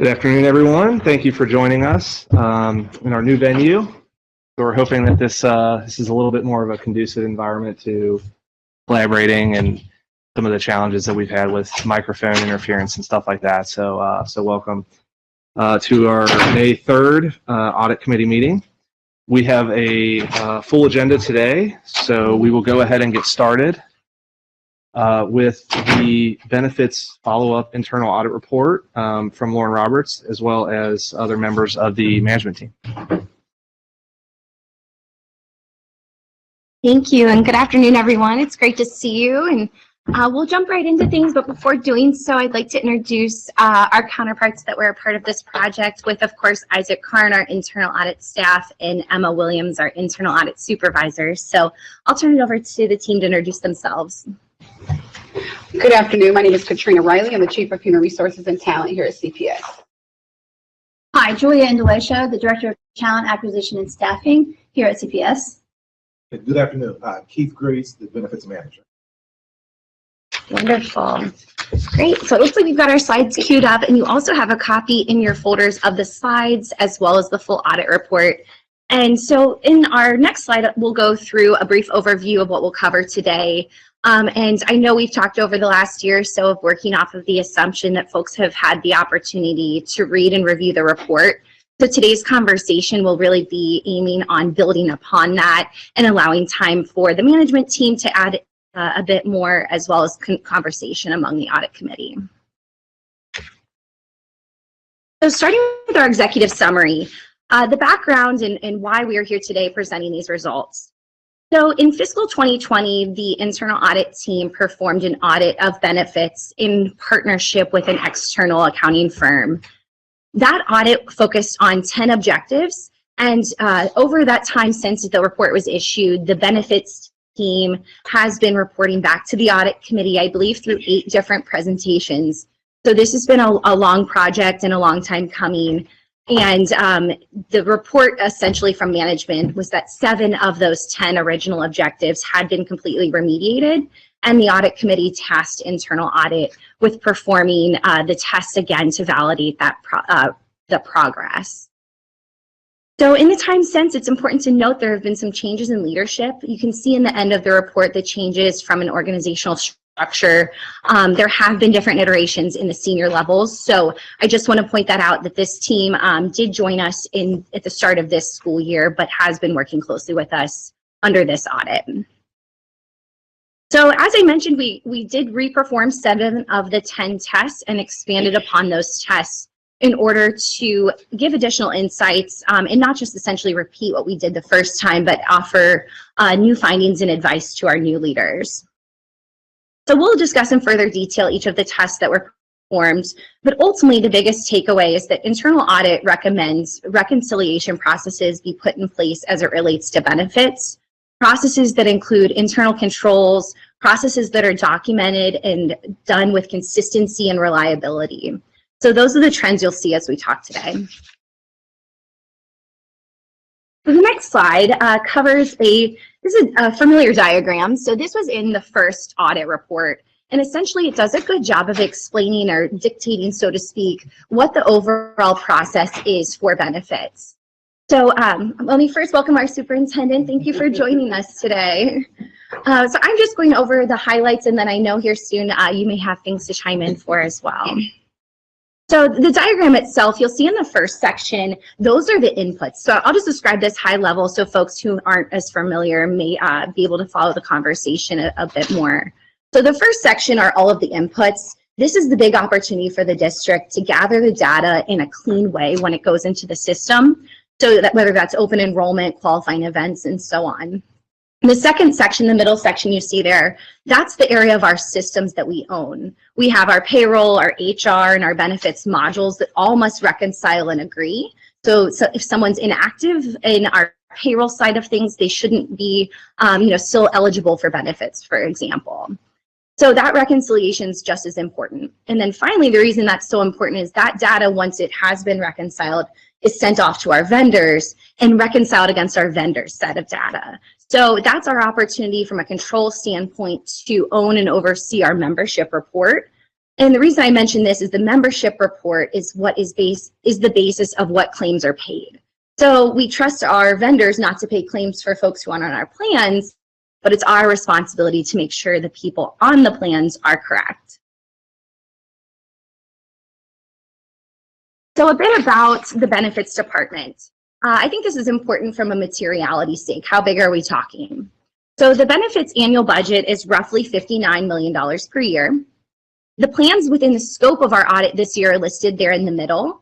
Good afternoon, everyone. Thank you for joining us in our new venue. So we're hoping that this is a little bit more of a conducive environment to collaborating and some of the challenges that we've had with microphone interference and stuff like that. So welcome to our May 3rd Audit Committee meeting. We have a full agenda today, so we will go ahead and get started with the benefits follow-up internal audit report from Lauren Roberts, as well as other members of the management team. Thank you, and good afternoon, everyone. It's great to see you, and we'll jump right into things, but before doing so, I'd like to introduce our counterparts that were a part of this project with, of course, Isaac Karn, our internal audit staff, and Emma Williams, our internal audit supervisor. So I'll turn it over to the team to introduce themselves. Good afternoon. My name is Katrina Riley. I'm the Chief of Human Resources and Talent here at CPS. Hi, Julia Andalesha, the Director of Talent Acquisition and Staffing here at CPS. Good afternoon. Keith Grace, the Benefits Manager. Wonderful. Great. So it looks like we've got our slides queued up, and you also have a copy in your folders of the slides as well as the full audit report. And so in our next slide, we'll go through a brief overview of what we'll cover today. And I know we've talked over the last year or so of working off of the assumption that folks have had the opportunity to read and review the report. So today's conversation will really be aiming on building upon that and allowing time for the management team to add a bit more, as well as conversation among the audit committee. So starting with our executive summary, the background and why we are here today presenting these results. So in fiscal 2020, the internal audit team performed an audit of benefits in partnership with an external accounting firm. That audit focused on 10 objectives, and over that time since the report was issued, the benefits team has been reporting back to the audit committee, I believe, through 8 different presentations. So this has been a long project and a long time coming. And the report essentially from management was that 7 of those 10 original objectives had been completely remediated, and the audit committee tasked internal audit with performing the tests again to validate that the progress. So in the time since, it's important to note there have been some changes in leadership. You can see in the end of the report the changes from an organizational structure. There have been different iterations in the senior levels. So I just want to point that out, that this team did join us at the start of this school year, but has been working closely with us under this audit. So as I mentioned, we did re-perform 7 of the 10 tests and expanded upon those tests in order to give additional insights and not just essentially repeat what we did the first time, but offer new findings and advice to our new leaders. So we'll discuss in further detail each of the tests that were performed, but ultimately the biggest takeaway is that internal audit recommends reconciliation processes be put in place as it relates to benefits, processes that include internal controls, processes that are documented and done with consistency and reliability. So those are the trends you'll see as we talk today. The next slide covers this is a familiar diagram. So this was in the first audit report, and essentially it does a good job of explaining or dictating, so to speak, what the overall process is for benefits. So let me first welcome our superintendent. Thank you for joining us today. So I'm just going over the highlights, and then I know here soon you may have things to chime in for as well. So the diagram itself, you'll see in the first section, those are the inputs. So I'll just describe this high level so folks who aren't as familiar may be able to follow the conversation a bit more. So the first section are all of the inputs. This is the big opportunity for the district to gather the data in a clean way when it goes into the system. So that whether that's open enrollment, qualifying events, and so on. The second section, the middle section you see there, that's the area of our systems that we own. We have our payroll, our HR, and our benefits modules that all must reconcile and agree. So if someone's inactive in our payroll side of things, they shouldn't be still eligible for benefits, for example. So that reconciliation is just as important. And then finally, the reason that's so important is that data, once it has been reconciled, is sent off to our vendors and reconciled against our vendors' set of data. So that's our opportunity from a control standpoint to own and oversee our membership report. And the reason I mention this is the membership report is what is the basis of what claims are paid. So we trust our vendors not to pay claims for folks who aren't on our plans, but it's our responsibility to make sure the people on the plans are correct. So a bit about the benefits department. I think this is important from a materiality sake. How big are we talking? So the benefits annual budget is roughly $59 million per year. The plans within the scope of our audit this year are listed there in the middle.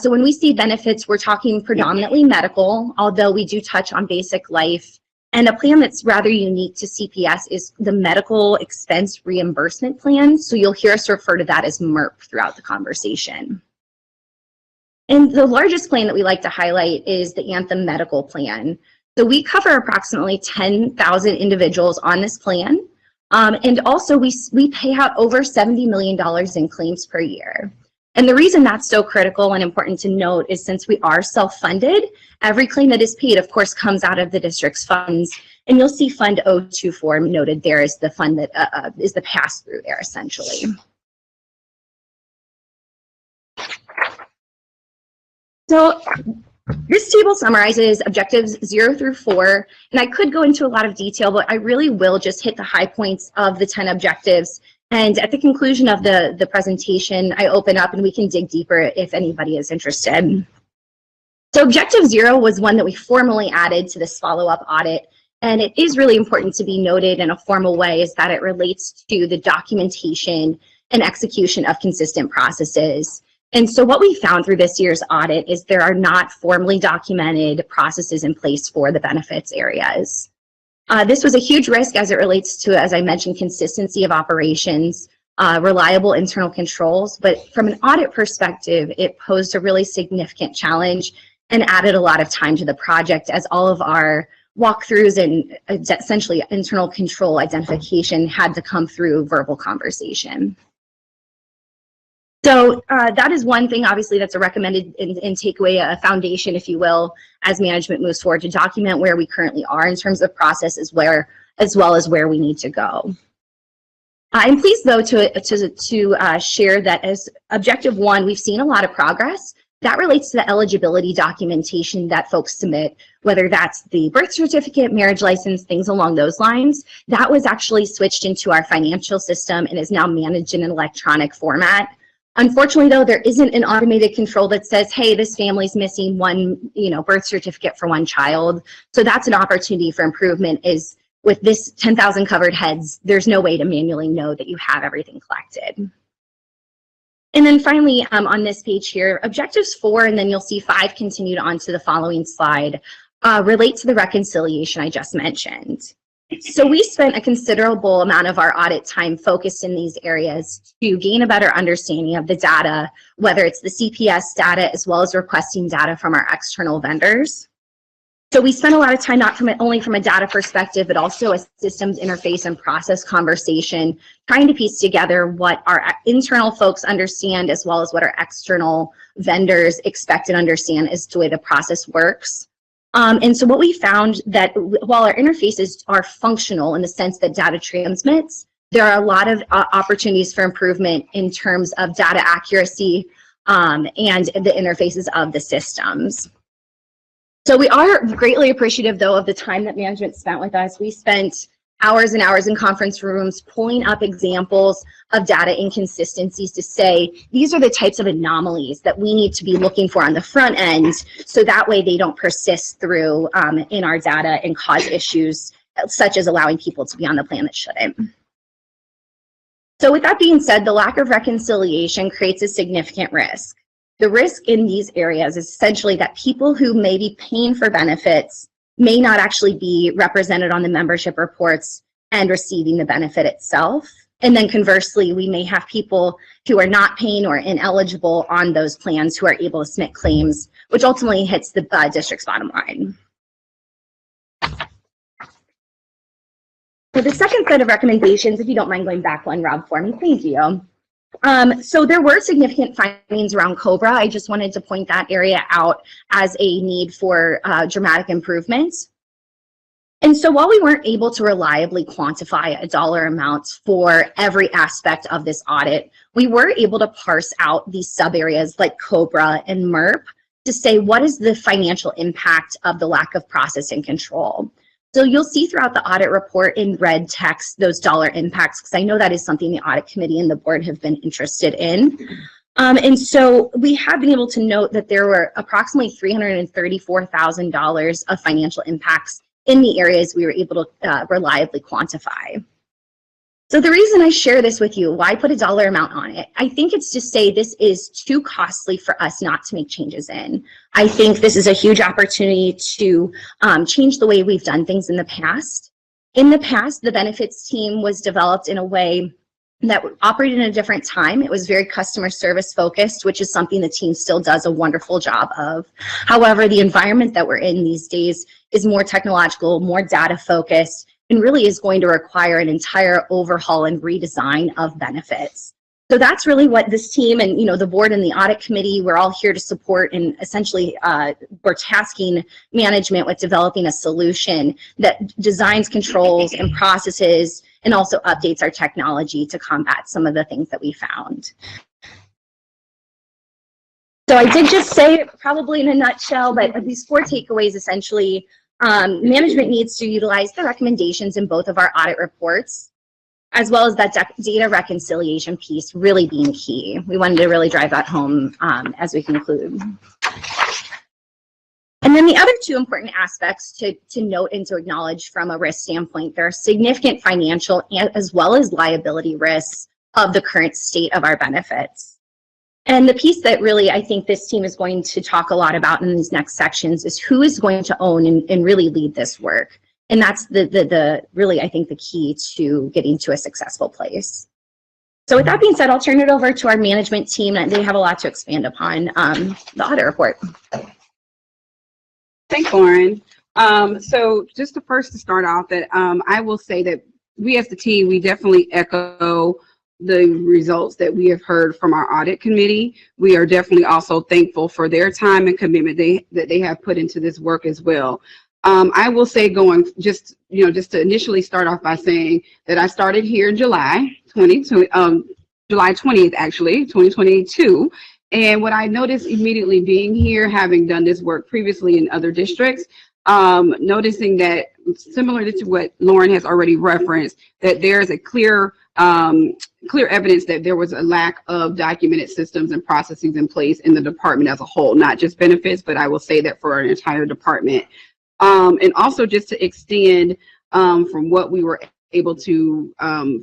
So when we see benefits, we're talking predominantly medical, although we do touch on basic life. And a plan that's rather unique to CPS is the medical expense reimbursement plan. So you'll hear us refer to that as MERP throughout the conversation. And the largest plan that we like to highlight is the Anthem Medical Plan. So we cover approximately 10,000 individuals on this plan. And also we pay out over $70 million in claims per year. And the reason that's so critical and important to note is since we are self-funded, every claim that is paid, of course, comes out of the district's funds. And you'll see Fund 024 noted there as the fund that is the pass-through there, essentially. So this table summarizes objectives 0 through 4, and I could go into a lot of detail, but I really will just hit the high points of the 10 objectives. And at the conclusion of the presentation, I open up and we can dig deeper if anybody is interested. So objective 0 was one that we formally added to this follow-up audit, and it is really important to be noted in a formal way is that it relates to the documentation and execution of consistent processes. And so what we found through this year's audit is there are not formally documented processes in place for the benefits areas. This was a huge risk as it relates to, as I mentioned, consistency of operations, reliable internal controls, but from an audit perspective, it posed a really significant challenge and added a lot of time to the project as all of our walkthroughs and essentially internal control identification had to come through verbal conversation. So that is one thing, obviously, that's a recommended and takeaway, a foundation, if you will, as management moves forward to document where we currently are in terms of process as well as where we need to go. I'm pleased, though, to share that as objective 1, we've seen a lot of progress. That relates to the eligibility documentation that folks submit, whether that's the birth certificate, marriage license, things along those lines. That was actually switched into our financial system and is now managed in an electronic format. Unfortunately, though, there isn't an automated control that says, hey, this family's missing one, birth certificate for one child. So that's an opportunity for improvement is with this 10,000 covered heads, there's no way to manually know that you have everything collected. And then finally, on this page here, objectives 4, and then you'll see 5 continued on to the following slide, relate to the reconciliation I just mentioned. So we spent a considerable amount of our audit time focused in these areas to gain a better understanding of the data, whether it's the CPS data as well as requesting data from our external vendors. So we spent a lot of time not only from a data perspective, but also a systems interface and process conversation, trying to piece together what our internal folks understand as well as what our external vendors expect and understand as to the way the process works. And so what we found that while our interfaces are functional in the sense that data transmits, there are a lot of opportunities for improvement in terms of data accuracy and the interfaces of the systems. So we are greatly appreciative, though, of the time that management spent with us. We spent hours and hours in conference rooms pulling up examples of data inconsistencies to say, these are the types of anomalies that we need to be looking for on the front end, so that way they don't persist through in our data and cause issues, such as allowing people to be on the plan that shouldn't. So with that being said, the lack of reconciliation creates a significant risk. The risk in these areas is essentially that people who may be paying for benefits may not actually be represented on the membership reports and receiving the benefit itself. And then conversely, we may have people who are not paying or ineligible on those plans who are able to submit claims, which ultimately hits the district's bottom line. So the second set of recommendations, if you don't mind going back one, Rob, for me, thank you. So there were significant findings around COBRA. I just wanted to point that area out as a need for dramatic improvements. And so while we weren't able to reliably quantify a dollar amount for every aspect of this audit, we were able to parse out these sub areas like COBRA and MERP to say what is the financial impact of the lack of process and control. So you'll see throughout the audit report in red text those dollar impacts, because I know that is something the audit committee and the board have been interested in. And so we have been able to note that there were approximately $334,000 of financial impacts in the areas we were able to reliably quantify. So the reason I share this with you, why put a dollar amount on it? I think it's to say this is too costly for us not to make changes in. I think this is a huge opportunity to change the way we've done things in the past. In the past, the benefits team was developed in a way that operated in a different time. It was very customer service focused, which is something the team still does a wonderful job of. However, the environment that we're in these days is more technological, more data focused, and really is going to require an entire overhaul and redesign of benefits. So that's really what this team and the board and the audit committee, we're all here to support, and essentially we're tasking management with developing a solution that designs controls and processes and also updates our technology to combat some of the things that we found. So I did just say it probably in a nutshell, but these 4 takeaways essentially, management needs to utilize the recommendations in both of our audit reports, as well as that data reconciliation piece really being key. We wanted to really drive that home as we conclude. And then the other 2 important aspects to note and to acknowledge from a risk standpoint, there are significant financial as well as liability risks of the current state of our benefits. And the piece that really I think this team is going to talk a lot about in these next sections is who is going to own and really lead this work. And that's the really, I think, the key to getting to a successful place. So with that being said, I'll turn it over to our management team. They have a lot to expand upon the audit report. Thanks, Lauren. So just the first to start off that I will say that we as the team, we definitely echo the results that we have heard from our audit committee. We are definitely also thankful for their time and commitment that they have put into this work as well. I will say just to initially start off by saying that I started here in July 20th, actually, 2022. And what I noticed immediately being here, having done this work previously in other districts, noticing that similar to what Lauren has already referenced, that there's a clear evidence that there was a lack of documented systems and processes in place in the department as a whole, not just benefits, but I will say that for our entire department. And also just to extend from what we were able to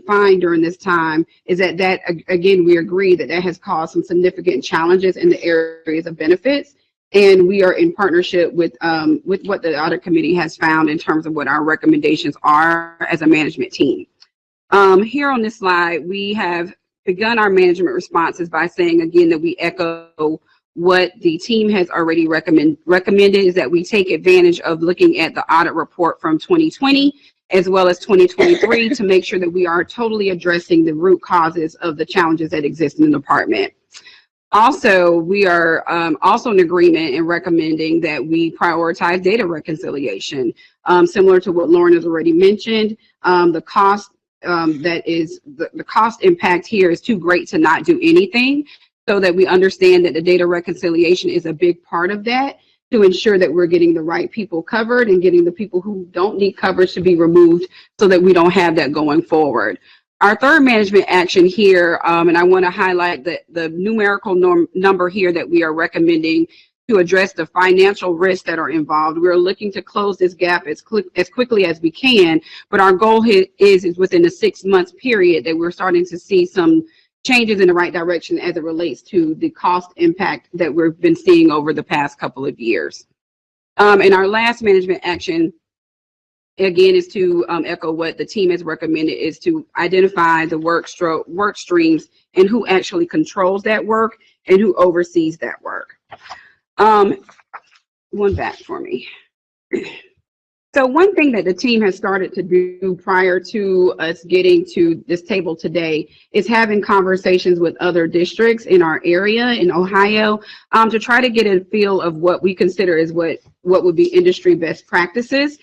find during this time is that again, we agree that has caused some significant challenges in the areas of benefits. And we are in partnership with what the audit committee has found in terms of what our recommendations are as a management team. Here on this slide, we have begun our management responses by saying again that we echo what the team has already recommended is that we take advantage of looking at the audit report from 2020 as well as 2023 to make sure that we are totally addressing the root causes of the challenges that exist in the department. Also, we are also in agreement in recommending that we prioritize data reconciliation. Similar to what Lauren has already mentioned, the cost the cost impact here is too great to not do anything, so that we understand that the data reconciliation is a big part of that to ensure that we're getting the right people covered and getting the people who don't need coverage to be removed so that we don't have that going forward. Our third management action here, and I want to highlight the numerical number here that we are recommending to address the financial risks that are involved. We're looking to close this gap as quickly as we can, but our goal is within a 6-month period that we're starting to see some changes in the right direction as it relates to the cost impact that we've been seeing over the past couple of years. And our last management action, again, is to echo what the team has recommended, is to identify the work streams and who actually controls that work and who oversees that work. One back for me. So one thing that the team has started to do prior to us getting to this table today is having conversations with other districts in our area in Ohio to try to get a feel of what we consider is what would be industry best practices.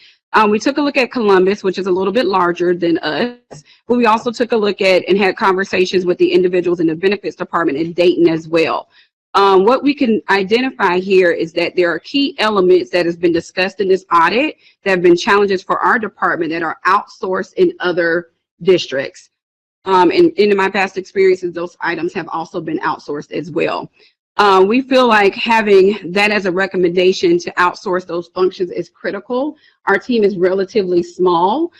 We took a look at Columbus, which is a little bit larger than us, but we also took a look at and had conversations with the individuals in the benefits department in Dayton as well. What we can identify here is that there are key elements that has been discussed in this audit that have been challenges for our department that are outsourced in other districts. And in my past experiences, those items have also been outsourced as well. We feel like having that as a recommendation to outsource those functions is critical. Our team is relatively small,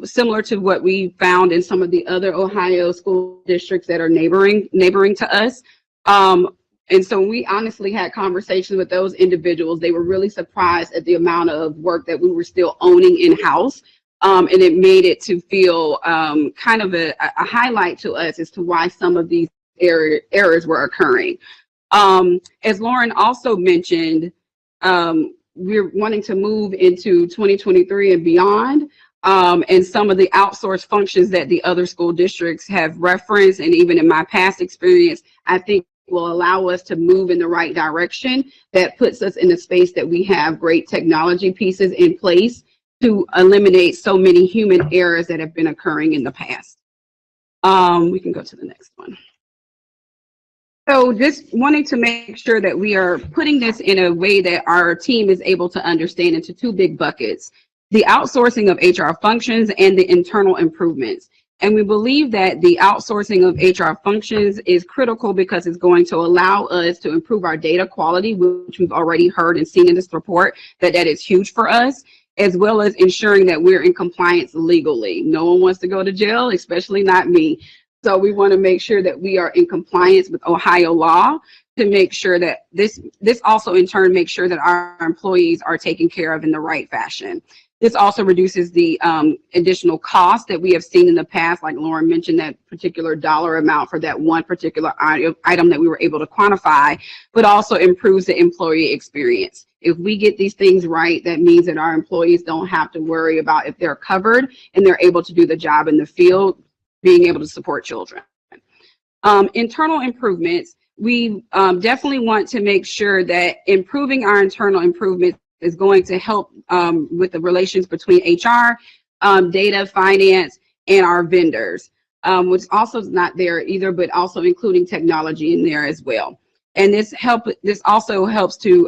similar to what we found in some of the other Ohio school districts that are neighboring to us. And so we honestly had conversations with those individuals. They were really surprised at the amount of work that we were still owning in-house. And it made it to feel kind of a highlight to us as to why some of these errors were occurring. As Lauren also mentioned, we're wanting to move into 2023 and beyond. And some of the outsourced functions that the other school districts have referenced, and even in my past experience, I think will allow us to move in the right direction. That puts us in a space that we have great technology pieces in place to eliminate so many human errors that have been occurring in the past. We can go to the next one. So just wanting to make sure that we are putting this in a way that our team is able to understand into two big buckets: the outsourcing of HR functions and the internal improvements. And we believe that the outsourcing of HR functions is critical because it's going to allow us to improve our data quality, which we've already heard and seen in this report, that is huge for us, as well as ensuring that we're in compliance legally. No one wants to go to jail, especially not me. So we want to make sure that we are in compliance with Ohio law to make sure that this also in turn makes sure that our employees are taken care of in the right fashion. This also reduces the additional cost that we have seen in the past, like Lauren mentioned, that particular dollar amount for that one particular item that we were able to quantify, but also improves the employee experience. If we get these things right, that means that our employees don't have to worry about if they're covered and they're able to do the job in the field, being able to support children. Internal improvements, we definitely want to make sure that improving our internal improvements is going to help with the relations between HR, data, finance, and our vendors, which also is not there either, but also including technology in there as well. And this also helps to,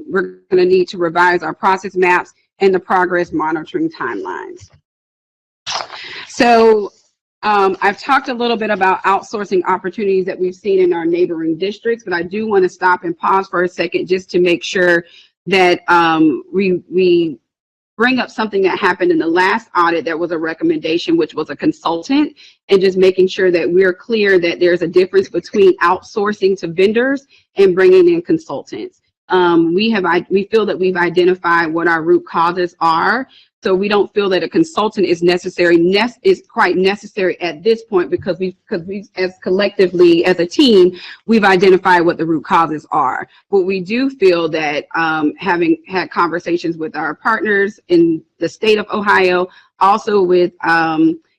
we're going to need to revise our process maps and the progress monitoring timelines. So I've talked a little bit about outsourcing opportunities that we've seen in our neighboring districts, but I do want to stop and pause for a second just to make sure that we bring up something that happened in the last audit that was a recommendation, which was a consultant, and just making sure that we're clear that there's a difference between outsourcing to vendors and bringing in consultants. We feel that we've identified what our root causes are. So we don't feel that a consultant is quite necessary at this point because we as collectively as a team, we've identified what the root causes are. But we do feel that having had conversations with our partners in the state of Ohio, also with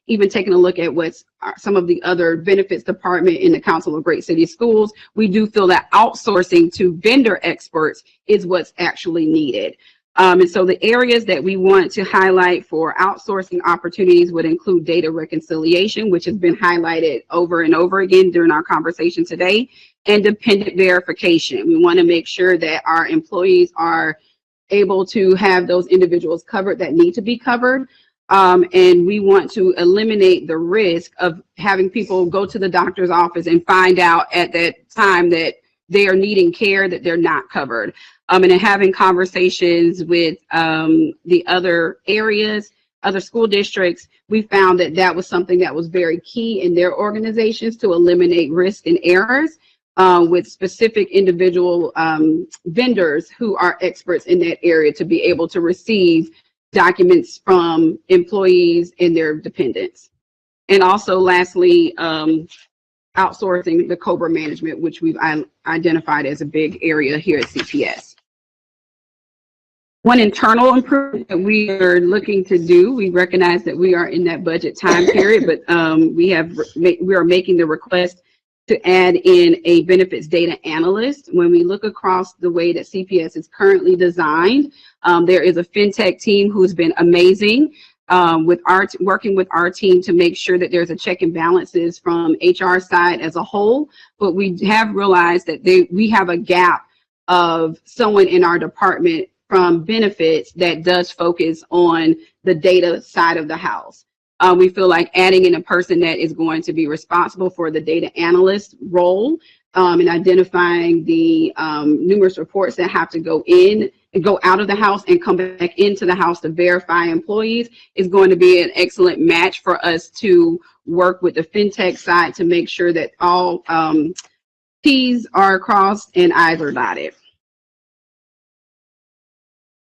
even taking a look at what's some of the other benefits department in the Council of Great City Schools, we do feel that outsourcing to vendor experts is what's actually needed. And so the areas that we want to highlight for outsourcing opportunities would include data reconciliation, which has been highlighted over and over again during our conversation today, and dependent verification. We want to make sure that our employees are able to have those individuals covered that need to be covered. And we want to eliminate the risk of having people go to the doctor's office and find out at that time that they are needing care that they're not covered. And having conversations with the other areas, other school districts, we found that that was something that was very key in their organizations to eliminate risk and errors with specific individual vendors who are experts in that area to be able to receive documents from employees and their dependents. And also lastly, outsourcing the COBRA management, which we've identified as a big area here at CPS. One internal improvement that we are looking to do, we recognize that we are in that budget time period, but we are making the request to add in a benefits data analyst. When we look across the way that CPS is currently designed, there is a fintech team who's been amazing working with our team to make sure that there's a check and balances from HR side as a whole. But we have realized that we have a gap of someone in our department from benefits that does focus on the data side of the house. We feel like adding in a person that is going to be responsible for the data analyst role and identifying the numerous reports that have to go in and go out of the house and come back into the house to verify employees is going to be an excellent match for us to work with the fintech side to make sure that all T's are crossed and I's are dotted.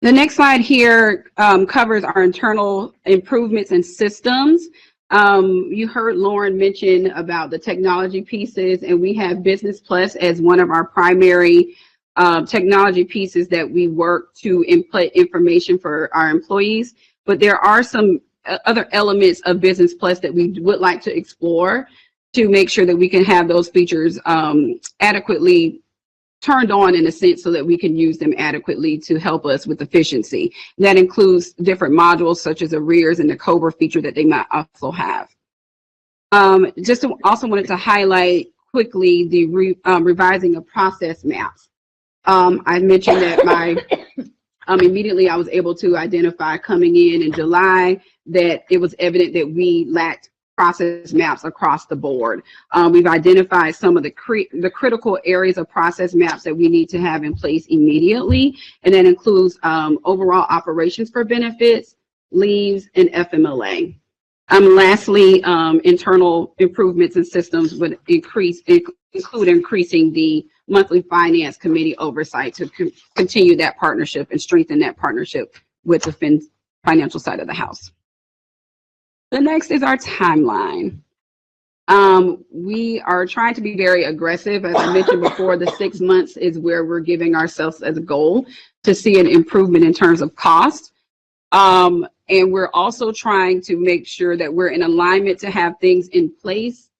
The next slide here covers our internal improvements and systems. You heard Lauren mention about the technology pieces, and we have Business Plus as one of our primary technology pieces that we work to input information for our employees. But there are some other elements of Business Plus that we would like to explore to make sure that we can have those features adequately turned on in a sense so that we can use them adequately to help us with efficiency. That includes different modules such as arrears and the COBRA feature that they might also have. Also wanted to highlight quickly the revising of process maps. I mentioned that immediately I was able to identify coming in July that it was evident that we lacked process maps across the board. We've identified some of the critical areas of process maps that we need to have in place immediately, and that includes overall operations for benefits, leaves, and FMLA. Lastly, internal improvements and systems would include increasing the monthly finance committee oversight to continue that partnership and strengthen that partnership with the financial side of the house. The next is our timeline. We are trying to be very aggressive. As I mentioned before, the 6 months is where we're giving ourselves as a goal to see an improvement in terms of cost. And we're also trying to make sure that we're in alignment to have things in place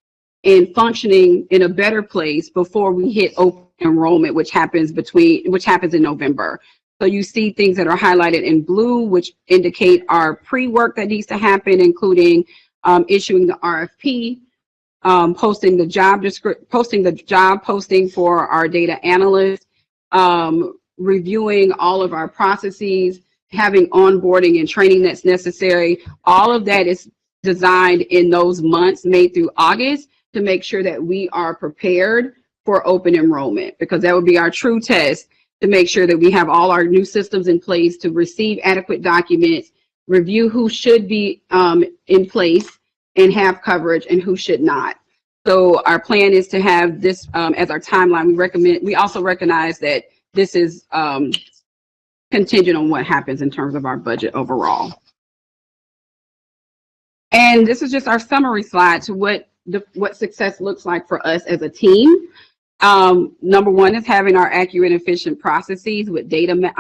and functioning in a better place before we hit open enrollment, which happens in November. So you see things that are highlighted in blue, which indicate our pre-work that needs to happen, including issuing the RFP, posting the job posting for our data analyst, reviewing all of our processes, having onboarding and training that's necessary. All of that is designed in those months, May through August, to make sure that we are prepared for open enrollment, because that would be our true test to make sure that we have all our new systems in place to receive adequate documents, review who should be in place and have coverage and who should not. So our plan is to have this as our timeline. We also recognize that this is contingent on what happens in terms of our budget overall. And this is just our summary slide to what success looks like for us as a team. Number one is having our accurate and efficient processes with data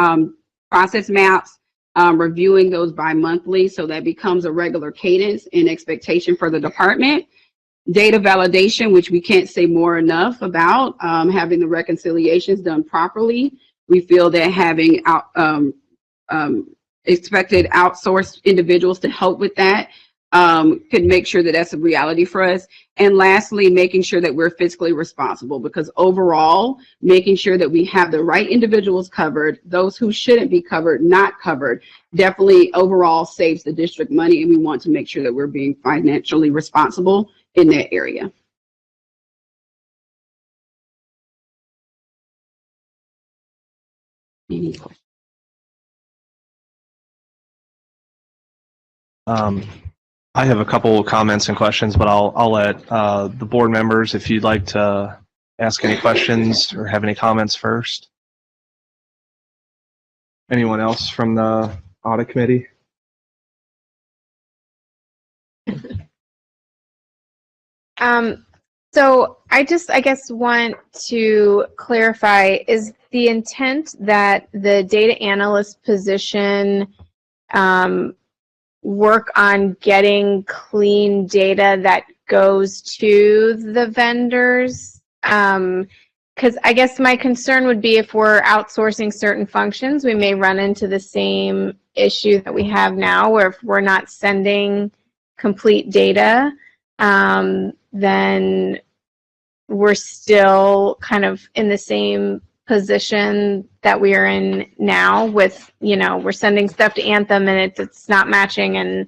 process maps, reviewing those bi-monthly so that becomes a regular cadence and expectation for the department. Data validation, which we can't say more enough about, having the reconciliations done properly. We feel that having expected outsourced individuals to help with that could make sure that that's a reality for us. And lastly, making sure that we're fiscally responsible, because overall, making sure that we have the right individuals covered, those who shouldn't be covered, not covered, definitely overall saves the district money, and we want to make sure that we're being financially responsible in that area. Any questions? I have a couple of comments and questions, but I'll let the board members, if you'd like to ask any questions or have any comments first. Anyone else from the audit committee? So I guess want to clarify, is the intent that the data analyst position work on getting clean data that goes to the vendors Because I guess my concern would be if we're outsourcing certain functions, we may run into the same issue that we have now, where if we're not sending complete data, then we're still kind of in the same position that we are in now with, we're sending stuff to Anthem and it's not matching. And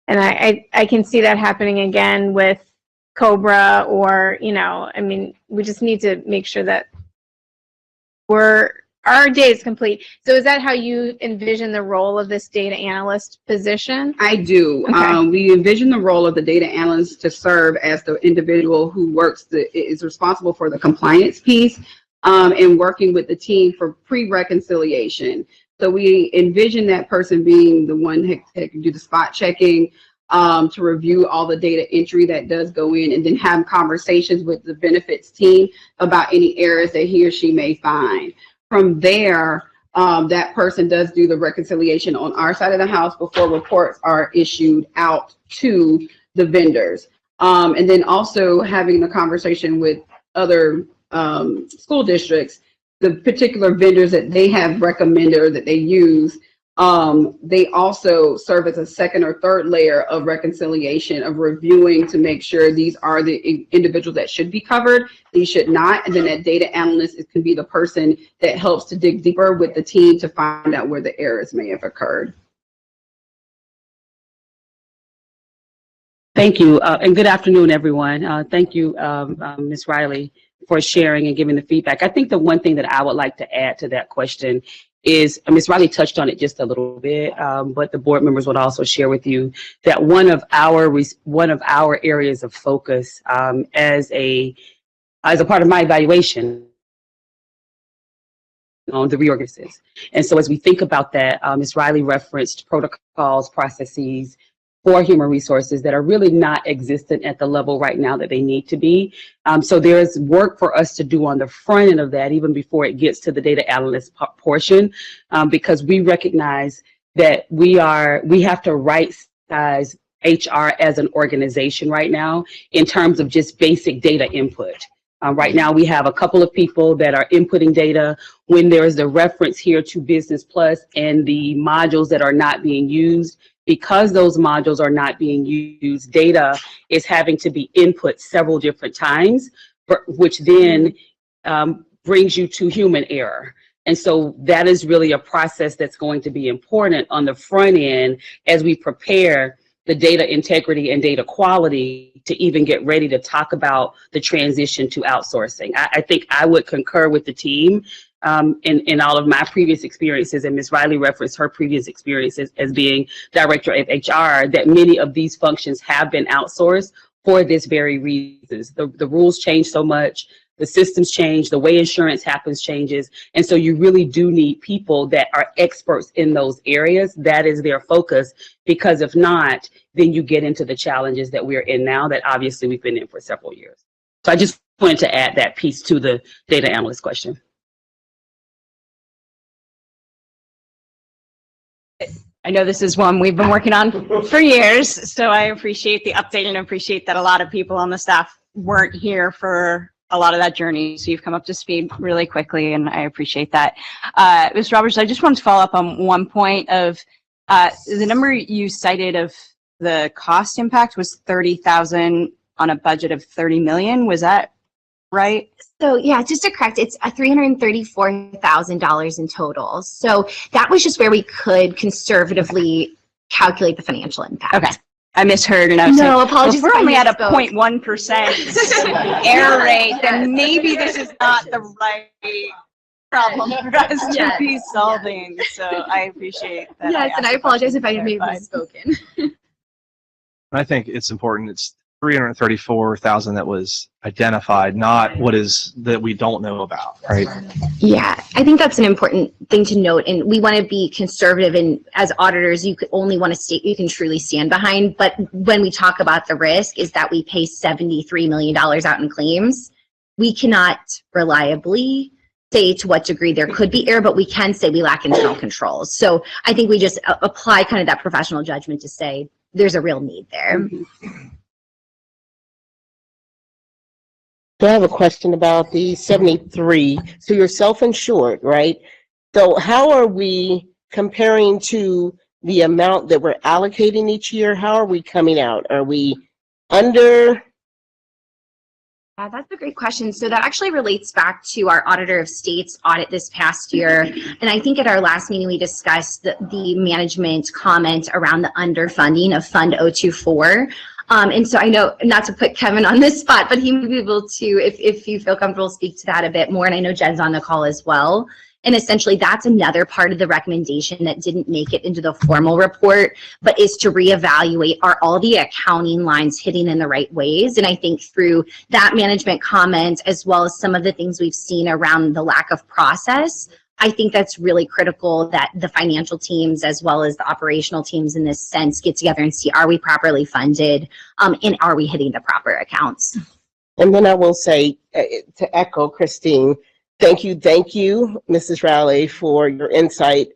I can see that happening again with Cobra or, we just need to make sure that our data is complete. So is that how you envision the role of this data analyst position? I do. Okay. We envision the role of the data analyst to serve as the individual who is responsible for the compliance piece and working with the team for pre-reconciliation. So we envision that person being the one that can do the spot checking, to review all the data entry that does go in, and then have conversations with the benefits team about any errors that he or she may find. From there, that person does do the reconciliation on our side of the house before reports are issued out to the vendors. And then also having the conversation with other school districts, the particular vendors that they have recommended or that they use. They also serve as a second or third layer of reconciliation, of reviewing to make sure these are the individuals that should be covered, these should not. And then that data analyst can be the person that helps to dig deeper with the team to find out where the errors may have occurred. Thank you, and good afternoon, everyone. Thank you, Ms. Riley, for sharing and giving the feedback. I think the one thing that I would like to add to that question is, Ms. Riley touched on it just a little bit, but the board members would also share with you that one of our areas of focus as a part of my evaluation on the reorganization. And so as we think about that, Ms. Riley referenced protocols, processes for human resources that are really not existent at the level right now that they need to be. So there's work for us to do on the front end of that, even before it gets to the data analyst portion, because we recognize that we have to right size HR as an organization right now in terms of just basic data input. Right now, we have a couple of people that are inputting data. When there is a reference here to Business Plus and the modules that are not being used, because those modules are not being used, data is having to be input several different times, which then brings you to human error. And so that is really a process that's going to be important on the front end as we prepare the data integrity and data quality to even get ready to talk about the transition to outsourcing. I think I would concur with the team in all of my previous experiences, and Ms. Riley referenced her previous experiences as being director of HR, that many of these functions have been outsourced for this very reasons. The rules change so much, the systems change, the way insurance happens changes, and so you really do need people that are experts in those areas. That is their focus, because if not, then you get into the challenges that we're in now that obviously we've been in for several years. So I just wanted to add that piece to the data analyst question. I know this is one we've been working on for years, so I appreciate the update and appreciate that a lot of people on the staff weren't here for a lot of that journey. So you've come up to speed really quickly, and I appreciate that. Mr. Roberts, I just wanted to follow up on one point of the number you cited of the cost impact was 30,000 on a budget of 30 million. Was that right? So yeah, just to correct, it's $334,000 in total. So that was just where we could conservatively calculate the financial impact. Okay. I misheard, and I was No, saying, apologies. well, if we're only at a I misspoke. 0.1% error rate, then maybe this is not the right problem for us to be solving. So I appreciate that. Yes, and I apologize if I may have misspoken. I think it's important. It's 334,000 that was identified, not what is that we don't know about, right? Yeah, I think that's an important thing to note, and we want to be conservative, and as auditors, you could only want to state you can truly stand behind. But when we talk about the risk is that we pay $73 million out in claims, we cannot reliably say to what degree there could be error, but we can say we lack internal controls. So I think we just apply kind of that professional judgment to say there's a real need there. So I have a question about the 73. So you're self-insured, right? So how are we comparing to the amount that we're allocating each year? How are we coming out? Are we under? Yeah, that's a great question. So that actually relates back to our Auditor of State's audit this past year. And I think at our last meeting, we discussed the management comment around the underfunding of Fund 024. And so I know, not to put Kevin on this spot, but he may be able to, if you feel comfortable, speak to that a bit more. And I know Jen's on the call as well. And essentially, that's another part of the recommendation that didn't make it into the formal report, but is to reevaluate, are all the accounting lines hitting in the right ways? And I think through that management comment, as well as some of the things we've seen around the lack of process, I think that's really critical that the financial teams, as well as the operational teams in this sense, get together and see, are we properly funded, and are we hitting the proper accounts? And then I will say, to echo Christine, thank you, Mrs. Rowley, for your insight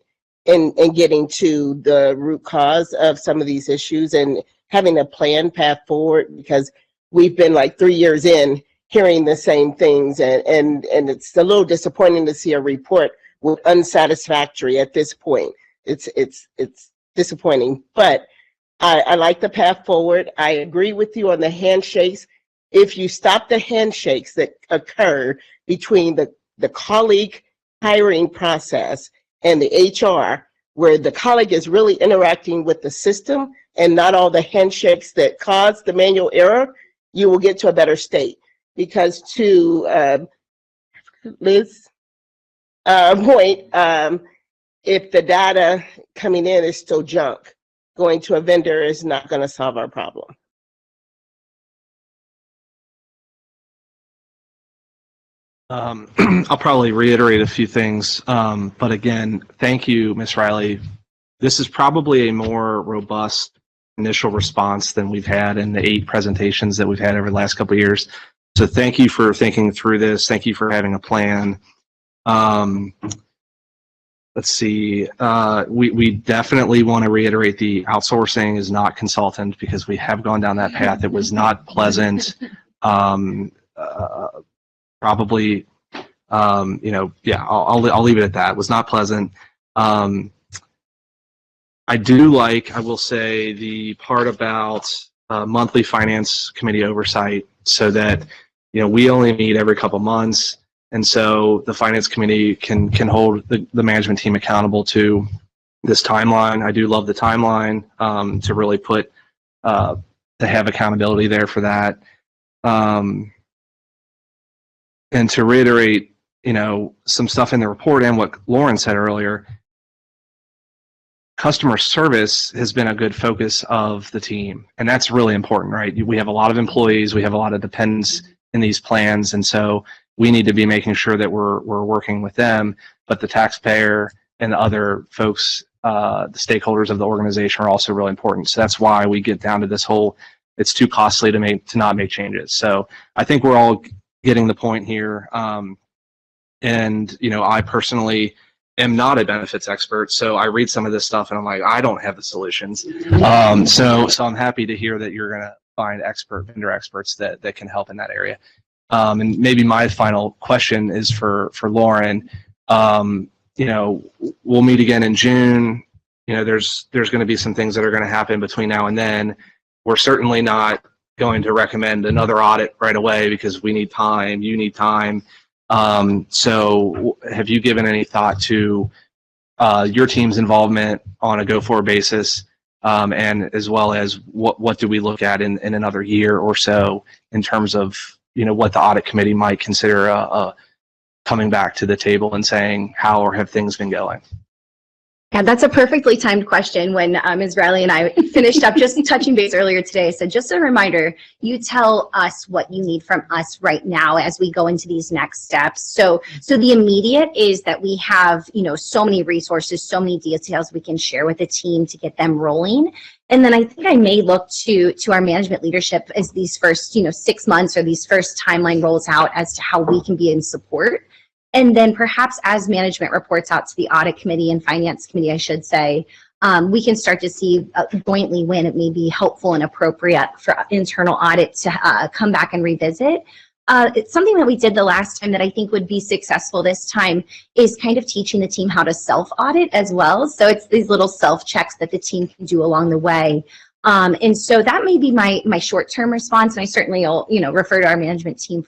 in getting to the root cause of some of these issues and having a planned path forward, because we've been like 3 years in hearing the same things, and it's a little disappointing to see a report with unsatisfactory at this point. It's disappointing, but I like the path forward. I agree with you on the handshakes. If you stop the handshakes that occur between the colleague hiring process and the HR, where the colleague is really interacting with the system and not all the handshakes that cause the manual error, you will get to a better state. Because to Liz's point, if the data coming in is still junk, going to a vendor is not going to solve our problem. I'll probably reiterate a few things, but again, thank you, Ms. Riley. This is probably a more robust initial response than we've had in the 8 presentations that we've had over the last couple of years. So thank you for thinking through this. Thank you for having a plan. Let's see. We definitely want to reiterate the outsourcing is not consultant, because we have gone down that path. It was not pleasant. Probably, yeah, I'll leave it at that. It was not pleasant. I do like, I will say, the part about monthly finance committee oversight, so that, we only meet every couple months, and so the finance committee can hold the management team accountable to this timeline. I do love the timeline, to really put, to have accountability there for that. And to reiterate, some stuff in the report and what Lauren said earlier, customer service has been a good focus of the team. And that's really important, right? We have a lot of employees, we have a lot of dependents in these plans. And so we need to be making sure that we're working with them, but the taxpayer and the other folks, the stakeholders of the organization, are also really important. So that's why we get down to this whole, it's too costly to not make changes. So I think we're all getting the point here. And, I personally am not a benefits expert, so I read some of this stuff and I'm like, I don't have the solutions. So I'm happy to hear that you're going to find vendor experts that can help in that area. And maybe my final question is for Lauren. We'll meet again in June. There's going to be some things that are going to happen between now and then. We're certainly not going to recommend another audit right away, because we need time, you need time. So have you given any thought to your team's involvement on a go-forward basis, and as well as what do we look at in another year or so in terms of what the audit committee might consider coming back to the table and saying, how or have things been going? Yeah, that's a perfectly timed question. When Ms. Riley and I finished up just touching base earlier today, I said, just a reminder, you tell us what you need from us right now as we go into these next steps. So the immediate is that we have, so many resources, so many details we can share with the team to get them rolling. And then I think I may look to our management leadership as these first, 6 months or these first timeline rolls out as to how we can be in support. And then perhaps as management reports out to the audit committee and finance committee, I should say, we can start to see jointly when it may be helpful and appropriate for internal audit to come back and revisit. It's something that we did the last time that I think would be successful this time is kind of teaching the team how to self-audit as well. So it's these little self-checks that the team can do along the way. And so that may be my short-term response, and I certainly will, refer to our management team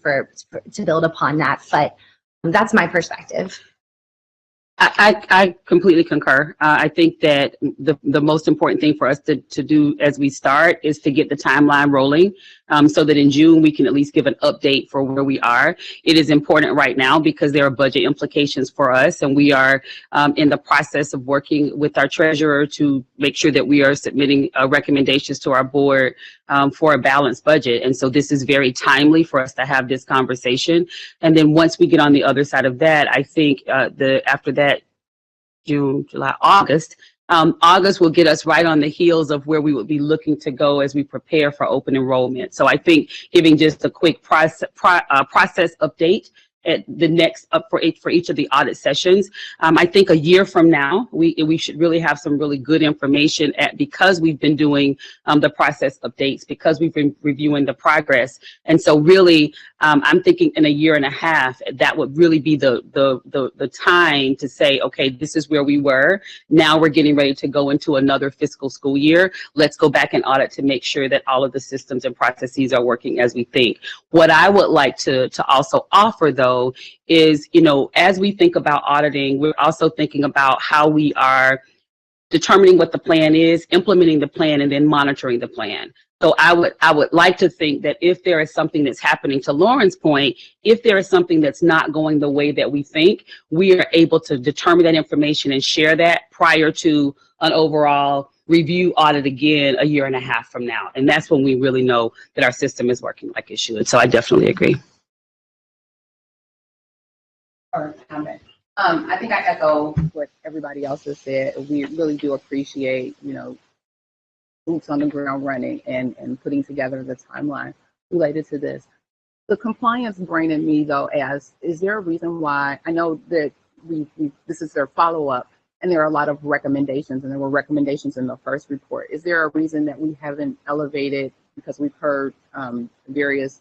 to build upon that. But that's my perspective. I completely concur. I think that the most important thing for us to do as we start is to get the timeline rolling, so that in June we can at least give an update for where we are. It is important right now because there are budget implications for us, and we are in the process of working with our treasurer to make sure that we are submitting recommendations to our board for a balanced budget. And so this is very timely for us to have this conversation. And then once we get on the other side of that, I think after that, June, July, August. August will get us right on the heels of where we would be looking to go as we prepare for open enrollment. So I think giving just a quick process update at the next for each of the audit sessions. I think a year from now, we should really have some really good information because we've been doing the process updates, because we've been reviewing the progress. And so really, I'm thinking in a year and a half, that would really be the time to say, okay, this is where we were. Now we're getting ready to go into another fiscal school year. Let's go back and audit to make sure that all of the systems and processes are working as we think. What I would like to also offer, though, is, as we think about auditing, we're also thinking about how we are determining what the plan is, implementing the plan, and then monitoring the plan. So I would like to think that if there is something that's happening, to Lauren's point, if there is something that's not going the way that we think, we are able to determine that information and share that prior to an overall review audit again a year and a half from now. And that's when we really know that our system is working like it should. So I definitely agree. Comment. I think I echo what everybody else has said. We really do appreciate, boots on the ground running and putting together the timeline related to this. The compliance brain in me, though, is there a reason why? I know that this is their follow-up, and there are a lot of recommendations, and there were recommendations in the first report. Is there a reason that we haven't elevated, because we've heard various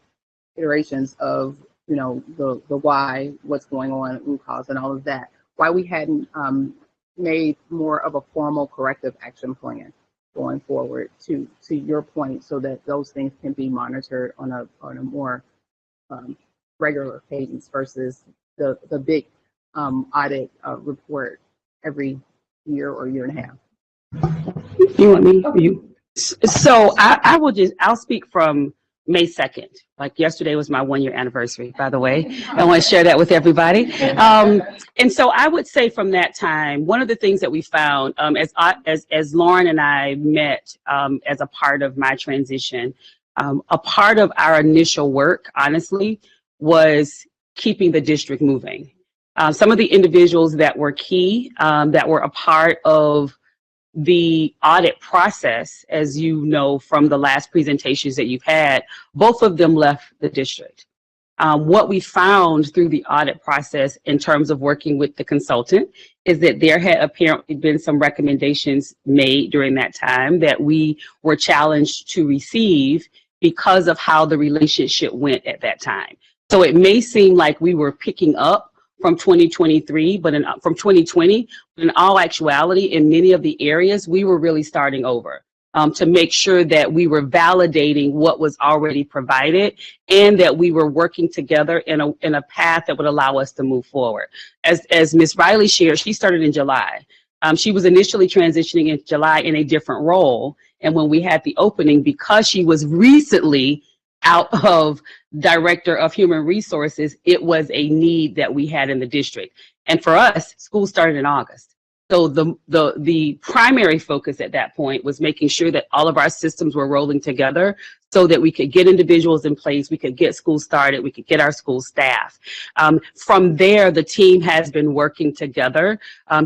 iterations of the why, what's going on, root cause, and all of that, why we hadn't made more of a formal corrective action plan going forward, to your point, so that those things can be monitored on a more regular cadence versus the big audit report every year or year and a half. You want me or you? So I'll speak from May 2nd. Like yesterday was my 1-year anniversary, by the way. I want to share that with everybody. And so I would say from that time, one of the things that we found as Lauren and I met as a part of my transition, a part of our initial work, honestly, was keeping the district moving. Some of the individuals that were key, that were a part of the audit process, as you know from the last presentations that you've had, both of them left the district. What we found through the audit process in terms of working with the consultant is that there had apparently been some recommendations made during that time that we were challenged to receive because of how the relationship went at that time. So it may seem like we were picking up from 2023, from 2020, but in all actuality, in many of the areas, we were really starting over to make sure that we were validating what was already provided and that we were working together in a path that would allow us to move forward. As Ms. Riley shared, she started in July. She was initially transitioning in July in a different role. And when we had the opening, because she was recently out of Director of Human Resources, it was a need that we had in the district. And for us, school started in August. So the primary focus at that point was making sure that all of our systems were rolling together so that we could get individuals in place, we could get school started, we could get our school staff. From there, the team has been working together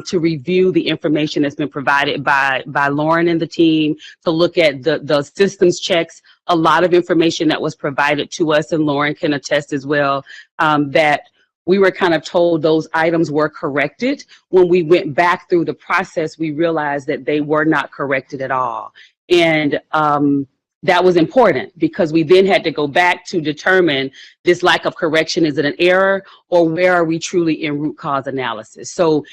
to review the information that's been provided by Lauren and the team, to look at the systems checks. A lot of information that was provided to us, and Lauren can attest as well, that we were kind of told those items were corrected. When we went back through the process, we realized that they were not corrected at all. And that was important because we then had to go back to determine this lack of correction, is it an error, or where are we truly in root cause analysis? So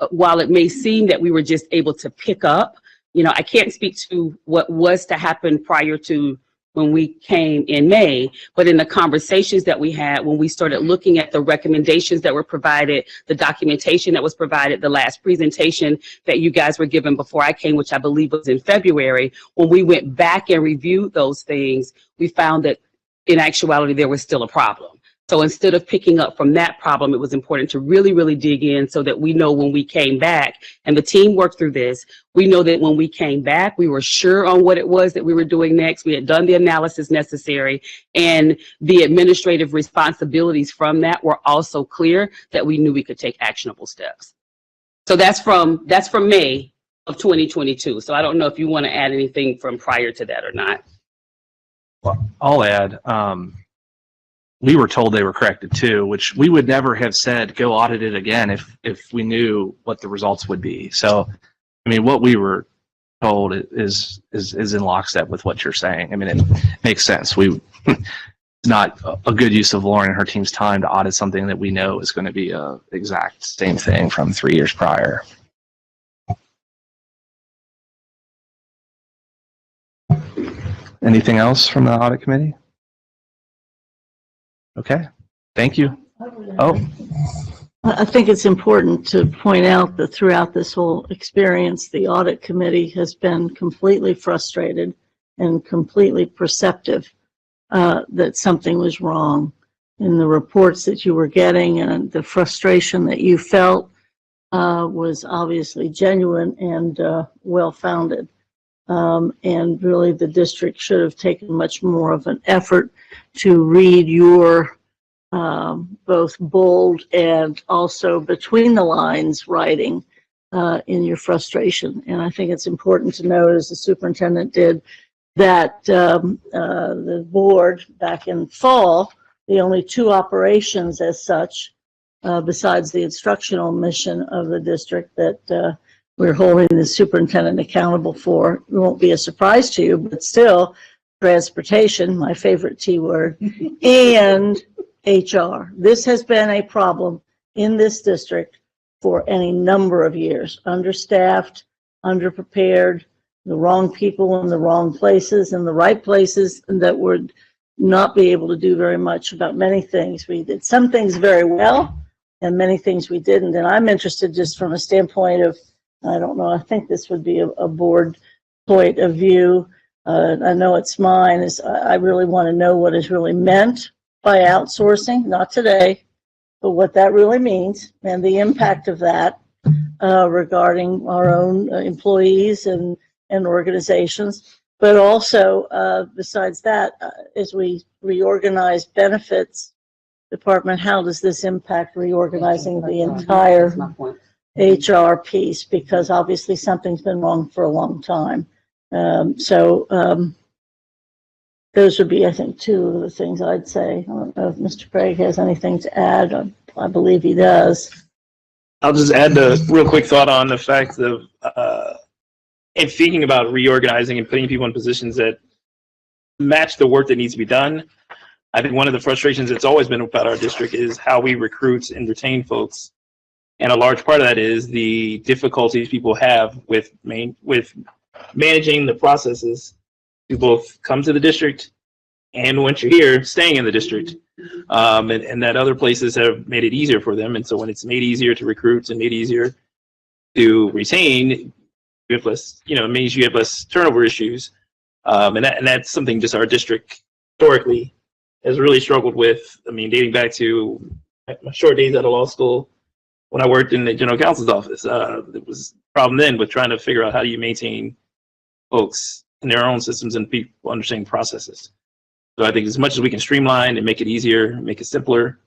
while it may seem that we were just able to pick up, you know, I can't speak to what was to happen prior to when we came in May, but in the conversations that we had, when we started looking at the recommendations that were provided, the documentation that was provided, the last presentation that you guys were given before I came, which I believe was in February, when we went back and reviewed those things, we found that in actuality, there was still a problem. So instead of picking up from that problem, it was important to really, really dig in so that we know when we came back, and the team worked through this, we know that when we came back, we were sure on what it was that we were doing next. We had done the analysis necessary, and the administrative responsibilities from that were also clear, that we knew we could take actionable steps. So that's from May of 2022. So I don't know if you want to add anything from prior to that or not. Well, I'll add, we were told they were corrected too, which we would never have said, go audit it again if we knew what the results would be. So, I mean, what we were told is in lockstep with what you're saying. I mean, it makes sense. It's not a good use of Lauren and her team's time to audit something that we know is going to be a exact same thing from 3 years prior. Anything else from the audit committee? Okay, thank you. Oh, I think it's important to point out that throughout this whole experience, the audit committee has been completely frustrated and completely perceptive that something was wrong in the reports that you were getting, and the frustration that you felt was obviously genuine and well-founded. And really the district should have taken much more of an effort to read your both bold and also between the lines writing in your frustration. And I think it's important to note, as the superintendent did, that the board back in fall, the only 2 operations as such, besides the instructional mission of the district that we're holding the superintendent accountable for, it won't be a surprise to you, but still, transportation, my favorite T word, and HR. This has been a problem in this district for any number of years. Understaffed, underprepared, the wrong people in the wrong places, and the right places that would not be able to do very much about many things. We did some things very well, and many things we didn't. And I'm interested just from a standpoint of, I don't know, I think this would be a board point of view. I know it's mine, is I really want to know what is really meant by outsourcing, not today, but what that really means and the impact of that regarding our own employees and organizations. But also, besides that, as we reorganize benefits department, how does this impact reorganizing the entire HR piece? Because obviously something's been wrong for a long time. Those would be, I think, 2 of the things I'd say. I don't know if Mr. Craig has anything to add. I believe he does. I'll just add a real quick thought on the fact of, in thinking about reorganizing and putting people in positions that match the work that needs to be done. I think one of the frustrations that's always been about our district is how we recruit and retain folks. And a large part of that is the difficulties people have with managing the processes to both come to the district and once you're here, staying in the district. And that other places have made it easier for them. And so when it's made easier to recruit and made easier to retain, you have less, it means you have less turnover issues. And that's something just our district historically has really struggled with. I mean, dating back to my short days out of law school, when I worked in the general counsel's office, there was a problem then with trying to figure out how do you maintain folks in their own systems and people understanding processes. So I think as much as we can streamline and make it easier, make it simpler,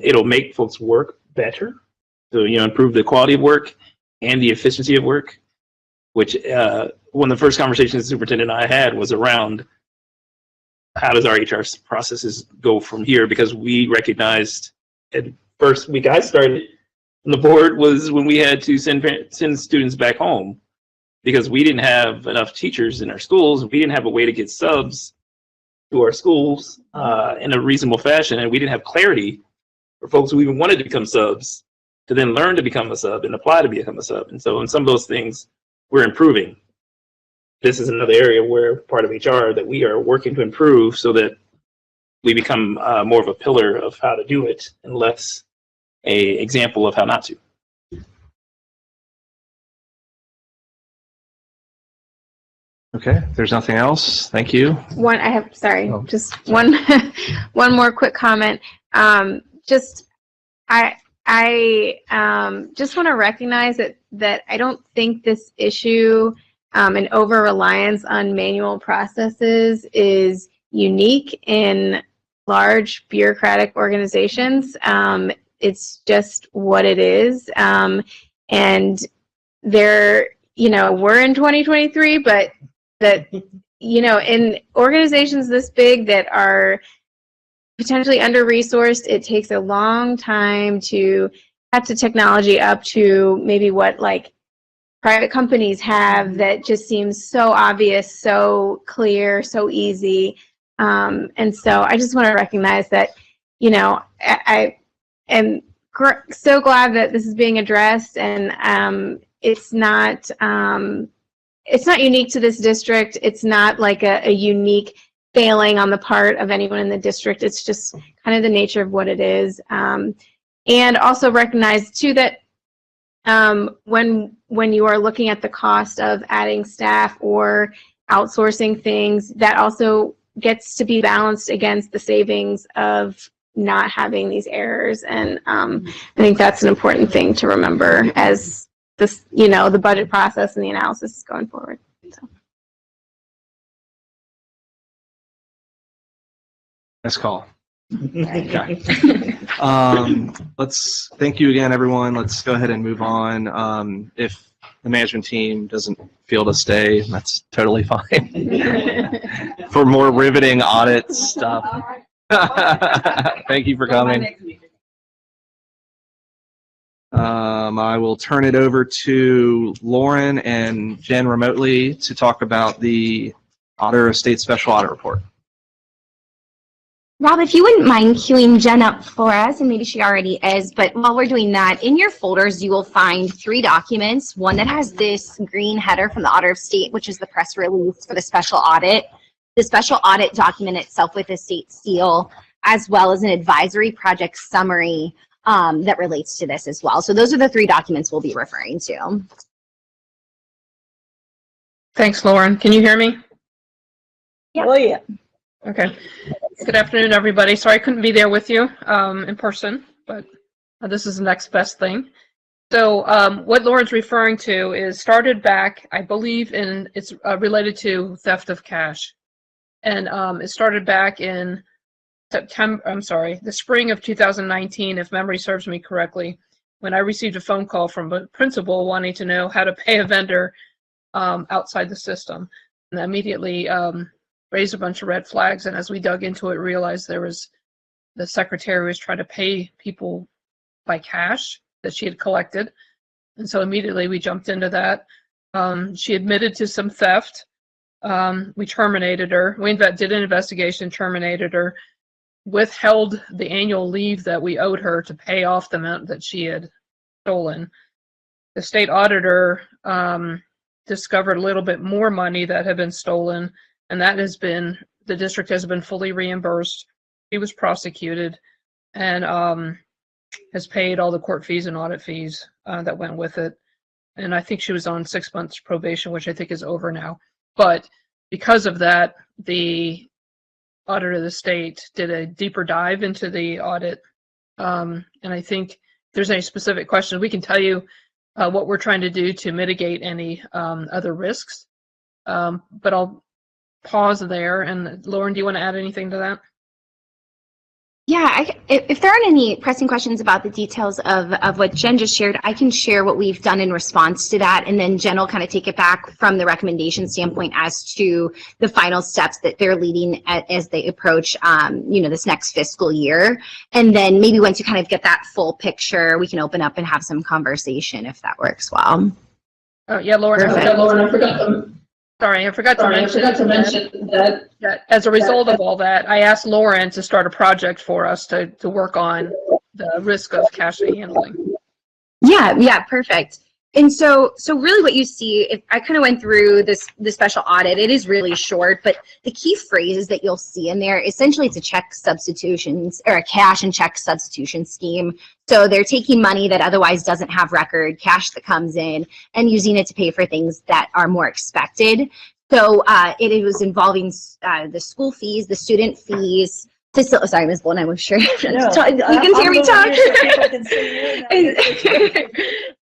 it'll make folks work better. So, improve the quality of work and the efficiency of work, which one of the first conversations the superintendent and I had was around how does our HR processes go from here? Because we recognized at first week I started on the board was when we had to send students back home because we didn't have enough teachers in our schools. We didn't have a way to get subs to our schools in a reasonable fashion, and we didn't have clarity for folks who even wanted to become subs to then learn to become a sub and apply to become a sub. And so in some of those things, we're improving. This is another area where part of HR that we are working to improve so that we become more of a pillar of how to do it and less a example of how not to. Okay, if there's nothing else, thank you. Just one one more quick comment. I just want to recognize that I don't think this issue and over-reliance on manual processes is unique in large bureaucratic organizations. It's just what it is. And we're in 2023, but that, in organizations this big that are potentially under-resourced, it takes a long time to catch the technology up to maybe what like private companies have that just seems so obvious, so clear, so easy. And so I just want to recognize that, I am so glad that this is being addressed, and it's not unique to this district. It's not like a unique failing on the part of anyone in the district. It's just kind of the nature of what it is. And also recognize too that when you are looking at the cost of adding staff or outsourcing things, that also gets to be balanced against the savings of not having these errors. And I think that's an important thing to remember as this, the budget process and the analysis is going forward. So. Nice call. Okay. Let's thank you again, everyone. Let's go ahead and move on. If the management team doesn't feel to stay, that's totally fine. For more riveting audit stuff. Thank you for coming. I will turn it over to Lauren and Jen remotely to talk about the Auditor of State Special Audit Report. Rob, if you wouldn't mind queuing Jen up for us, and maybe she already is, but while we're doing that, in your folders you will find 3 documents. One that has this green header from the Auditor of State, which is the press release for the special audit. The special audit document itself with the state seal, as well as an advisory project summary that relates to this as well. So those are the 3 documents we'll be referring to. Thanks, Lauren. Can you hear me? Yep. Oh, yeah. Okay. Good afternoon, everybody. Sorry I couldn't be there with you in person, but this is the next best thing. So what Lauren's referring to is started back, I believe, it's related to theft of cash. And it started back in the spring of 2019, if memory serves me correctly, when I received a phone call from a principal wanting to know how to pay a vendor outside the system. And immediately raised a bunch of red flags, and as we dug into it, realized the secretary was trying to pay people by cash that she had collected. And so immediately we jumped into that. She admitted to some theft. We terminated her. We did an investigation, terminated her, withheld the annual leave that we owed her to pay off the amount that she had stolen. The state auditor discovered a little bit more money that had been stolen, and that the district has been fully reimbursed. She was prosecuted and has paid all the court fees and audit fees that went with it. And I think she was on 6 months probation, which I think is over now. But because of that, the auditor of the state did a deeper dive into the audit. And I think if there's any specific questions, we can tell you what we're trying to do to mitigate any other risks. But I'll pause there. And Lauren, do you want to add anything to that? Yeah, if there aren't any pressing questions about the details of what Jen just shared, I can share what we've done in response to that, and then Jen will kind of take it back from the recommendation standpoint as to the final steps that they're leading as they approach, this next fiscal year. And then maybe once you kind of get that full picture, we can open up and have some conversation if that works well. Oh, yeah, Lauren, Perfect. I forgot to mention that as a result of all that, I asked Lauren to start a project for us to work on the risk of cash handling. Yeah, perfect. And so really what you see, if I kind of went through the special audit, it is really short, but the key phrases that you'll see in there, essentially it's a check substitutions or a cash and check substitution scheme. So they're taking money that otherwise doesn't have record, cash that comes in, and using it to pay for things that are more expected. So it was involving the school fees, the student fees, sorry, Ms. Bolton, I'm sure you can hear me talk.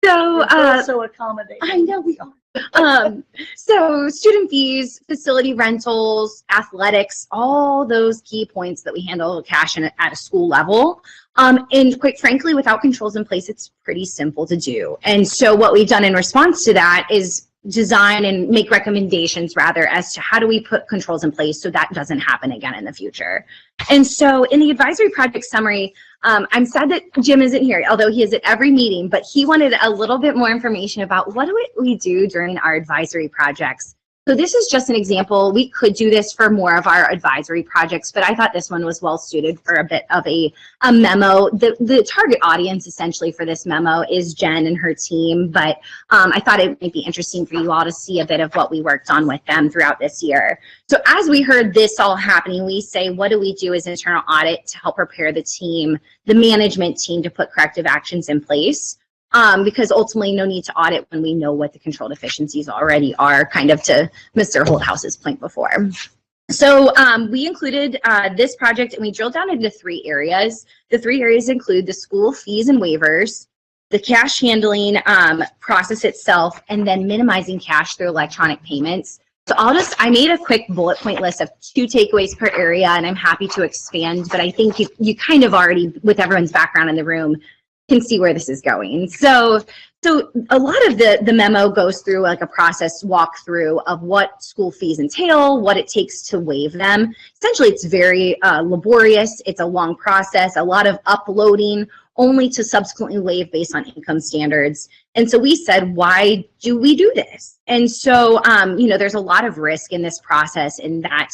So also accommodating. I know we are. So student fees, facility rentals, athletics, all those key points that we handle cash at a school level. And quite frankly, without controls in place, it's pretty simple to do. And so what we've done in response to that is design and make recommendations rather as to how do we put controls in place so that doesn't happen again in the future. And so in the advisory project summary, I'm sad that Jim isn't here, although he is at every meeting, but he wanted a little bit more information about what do we do during our advisory projects. So this is just an example. We could do this for more of our advisory projects, but I thought this one was well suited for a bit of a memo. The target audience essentially for this memo is Jen and her team, but I thought it might be interesting for you all to see a bit of what we worked on with them throughout this year. So as we heard this all happening, we say, what do we do as internal audit to help prepare the team, the management team, to put corrective actions in place? Because ultimately no need to audit when we know what the control deficiencies already are, kind of to Mr. Holthouse's point before. So we included this project and we drilled down into 3 areas. The 3 areas include the school fees and waivers, the cash handling process itself, and then minimizing cash through electronic payments. So I made a quick bullet point list of 2 takeaways per area, and I'm happy to expand, but I think you kind of already, with everyone's background in the room, can see where this is going. So a lot of the memo goes through like a process walkthrough of what school fees entail, what it takes to waive them. Essentially, it's very laborious. It's a long process, a lot of uploading, only to subsequently waive based on income standards. And so we said, why do we do this? And so, there's a lot of risk in this process in that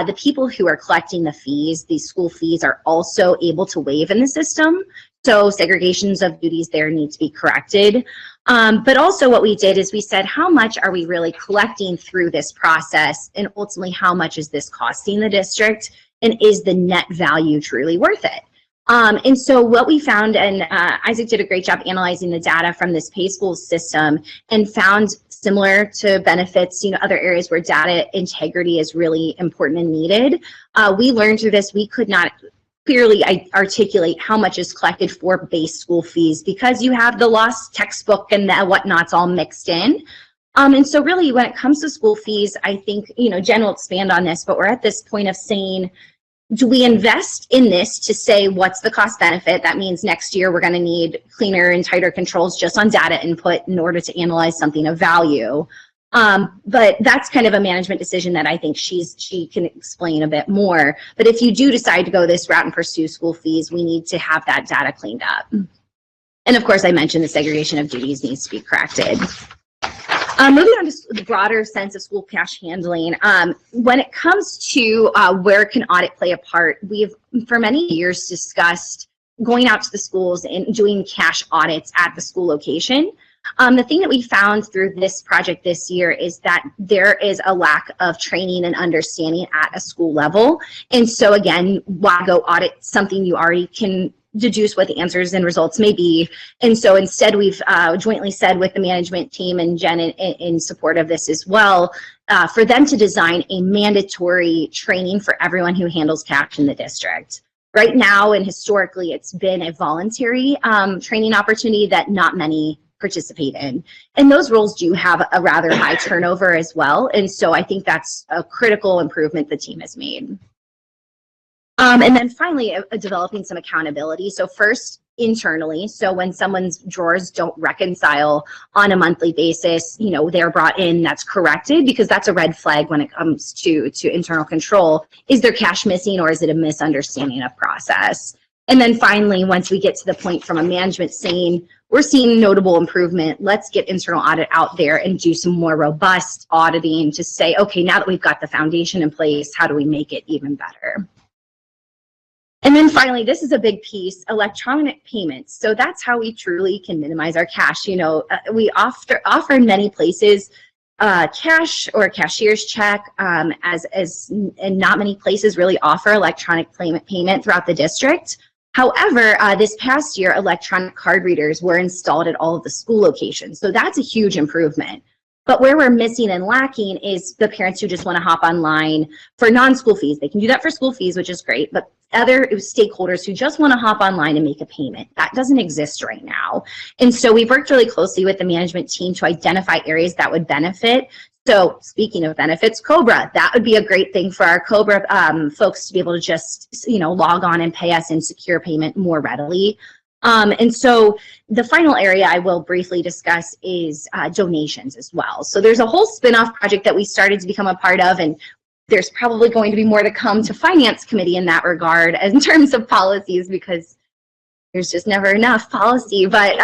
the people who are collecting the fees, these school fees, are also able to waive in the system. So segregations of duties there need to be corrected. But also what we did is we said, how much are we really collecting through this process? And ultimately, how much is this costing the district? And is the net value truly worth it? And so what we found, and Isaac did a great job analyzing the data from this pay schools system and found similar to benefits, other areas where data integrity is really important and needed. We learned through this, we could not clearly articulate how much is collected for base school fees because you have the lost textbook and the whatnots all mixed in. And so really when it comes to school fees, I think, Jen will expand on this, but we're at this point of saying, do we invest in this to say what's the cost benefit? That means next year we're going to need cleaner and tighter controls just on data input in order to analyze something of value. But that's kind of a management decision that I think she can explain a bit more. But if you do decide to go this route and pursue school fees, we need to have that data cleaned up. And of course, I mentioned the segregation of duties needs to be corrected. Moving on to the broader sense of school cash handling, when it comes to where can audit play a part, we've for many years discussed going out to the schools and doing cash audits at the school location. The thing that we found through this project this year is that there is a lack of training and understanding at a school level. And so again, why go audit something you already can deduce what the answers and results may be. And so instead we've jointly said with the management team and Jen in support of this as well, for them to design a mandatory training for everyone who handles cash in the district. Right now and historically it's been a voluntary training opportunity that not many participate in. And those roles do have a rather high turnover as well. And so I think that's a critical improvement the team has made. And then finally, developing some accountability. So first, internally. So when someone's drawers don't reconcile on a monthly basis, they're brought in, that's corrected, because that's a red flag when it comes to internal control. Is there cash missing or is it a misunderstanding of process? And then finally, once we get to the point from a management saying, we're seeing notable improvement. Let's get internal audit out there and do some more robust auditing to say, okay, now that we've got the foundation in place, how do we make it even better? And then finally, this is a big piece, electronic payments. So that's how we truly can minimize our cash. You know, we offer in many places cash or a cashier's check, and not many places really offer electronic payment throughout the district. However, this past year, electronic card readers were installed at all of the school locations. So that's a huge improvement. But where we're missing and lacking is the parents who just want to hop online for non-school fees. They can do that for school fees, which is great, but other stakeholders who just want to hop online and make a payment, that doesn't exist right now. And so we've worked really closely with the management team to identify areas that would benefit. So speaking of benefits, COBRA, that would be a great thing for our COBRA folks to be able to just, you know, log on and pay us in secure payment more readily. And so the final area I will briefly discuss is donations as well. So there's a whole spin-off project that we started to become a part of, and there's probably going to be more to come to Finance Committee in that regard in terms of policies, because there's just never enough policy. But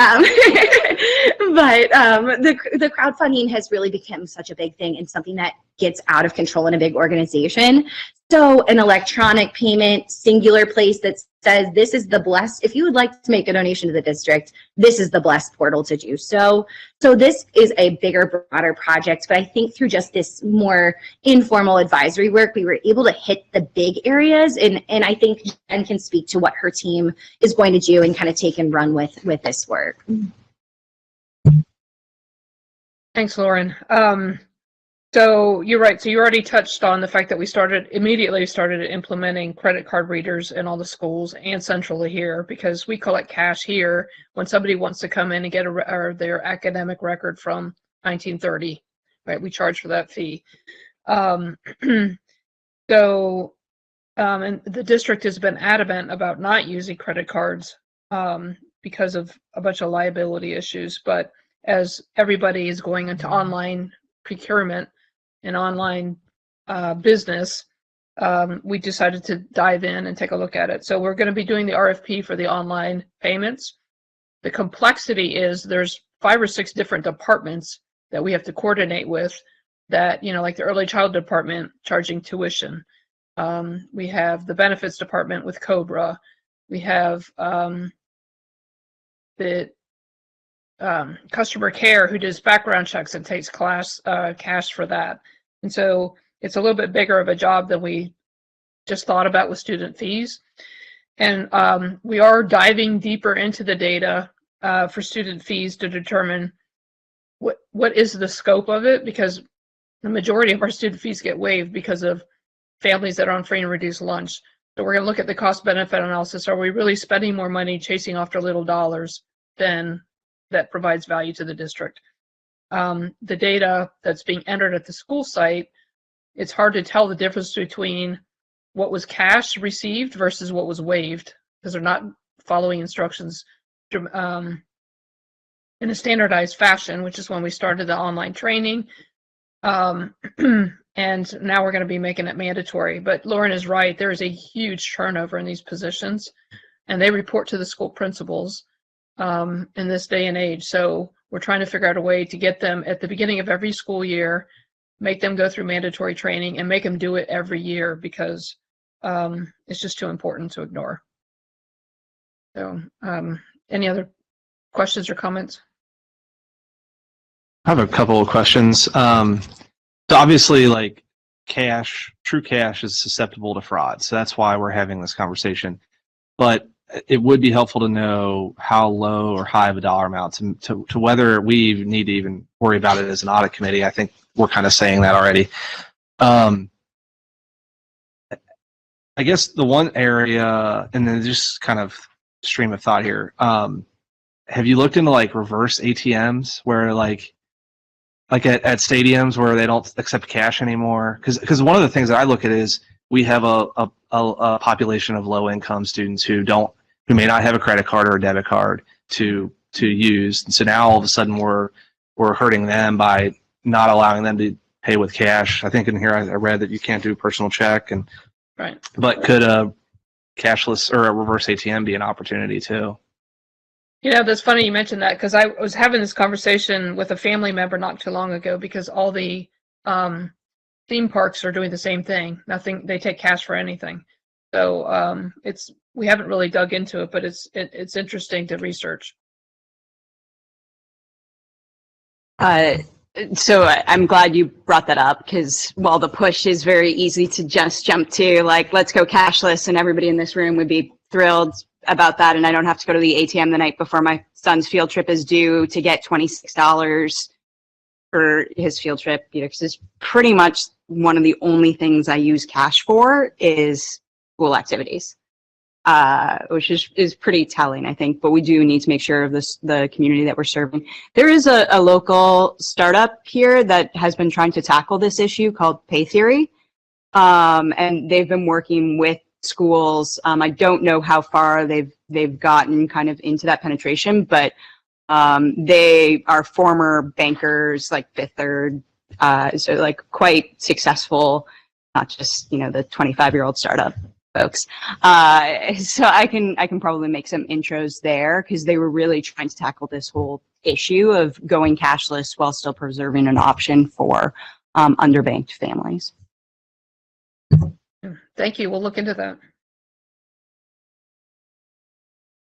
the crowdfunding has really become such a big thing and something that gets out of control in a big organization. So an electronic payment, singular place that says this is the blessed, if you would like to make a donation to the district, this is the blessed portal to do so. So this is a bigger, broader project, but I think through just this more informal advisory work, we were able to hit the big areas, and I think Jen can speak to what her team is going to do and kind of take and run with this work. Thanks, Lauren. So you're right. So you already touched on the fact that we immediately started implementing credit card readers in all the schools and centrally here, because we collect cash here when somebody wants to come in and get their academic record from 1930, right? We charge for that fee. And the district has been adamant about not using credit cards because of a bunch of liability issues. But as everybody is going into online procurement and online business, we decided to dive in and take a look at it. So we're going to be doing the RFP for the online payments. The complexity is there's 5 or 6 different departments that we have to coordinate with that, you know, like the early child department charging tuition. We have the benefits department with COBRA. We have the customer care who does background checks and takes cash for that. And so it's a little bit bigger of a job than we just thought about with student fees. And we are diving deeper into the data for student fees to determine what is the scope of it, because the majority of our student fees get waived because of families that are on free and reduced lunch. So we're going to look at the cost benefit analysis. Are we really spending more money chasing after little dollars than that provides value to the district? The data that's being entered at the school site, it's hard to tell the difference between what was cash received versus what was waived, because they're not following instructions in a standardized fashion, which is when we started the online training. And now we're going to be making it mandatory. But Lauren is right, there is a huge turnover in these positions, and they report to the school principals in this day and age. So we're trying to figure out a way to get them at the beginning of every school year, make them go through mandatory training, and make them do it every year, because it's just too important to ignore. So any other questions or comments? I have a couple of questions. So obviously, like true cash is susceptible to fraud. So that's why we're having this conversation. But it would be helpful to know how low or high of a dollar amount to whether we need to even worry about it as an audit committee. I think we're kind of saying that already. I guess the one area, and then just kind of stream of thought here, have you looked into like reverse ATMs where like at stadiums where they don't accept cash anymore? Because one of the things that I look at is we have a population of low income students who may not have a credit card or a debit card to use. And so now all of a sudden we're hurting them by not allowing them to pay with cash. I think in here I read that you can't do personal check, and right. But could a cashless or a reverse ATM be an opportunity too? You know, that's funny you mentioned that because I was having this conversation with a family member not too long ago because all the theme parks are doing the same thing. Nothing, they take cash for anything. So we haven't really dug into it, but it's interesting to research. So I'm glad you brought that up because while the push is very easy to just jump to, like, let's go cashless, and everybody in this room would be thrilled about that, and I don't have to go to the ATM the night before my son's field trip is due to get $26 for his field trip, you know, because it's pretty much one of the only things I use cash for is school activities, which is pretty telling, I think. But we do need to make sure of the community that we're serving. There is a local startup here that has been trying to tackle this issue called Pay Theory, and they've been working with schools. I don't know how far they've gotten kind of into that penetration, but they are former bankers, like Fifth Third, so like quite successful, not just, you know, the 25-year-old startup folks. So I can probably make some intros there because they were really trying to tackle this whole issue of going cashless while still preserving an option for underbanked families. Thank you. We'll look into that.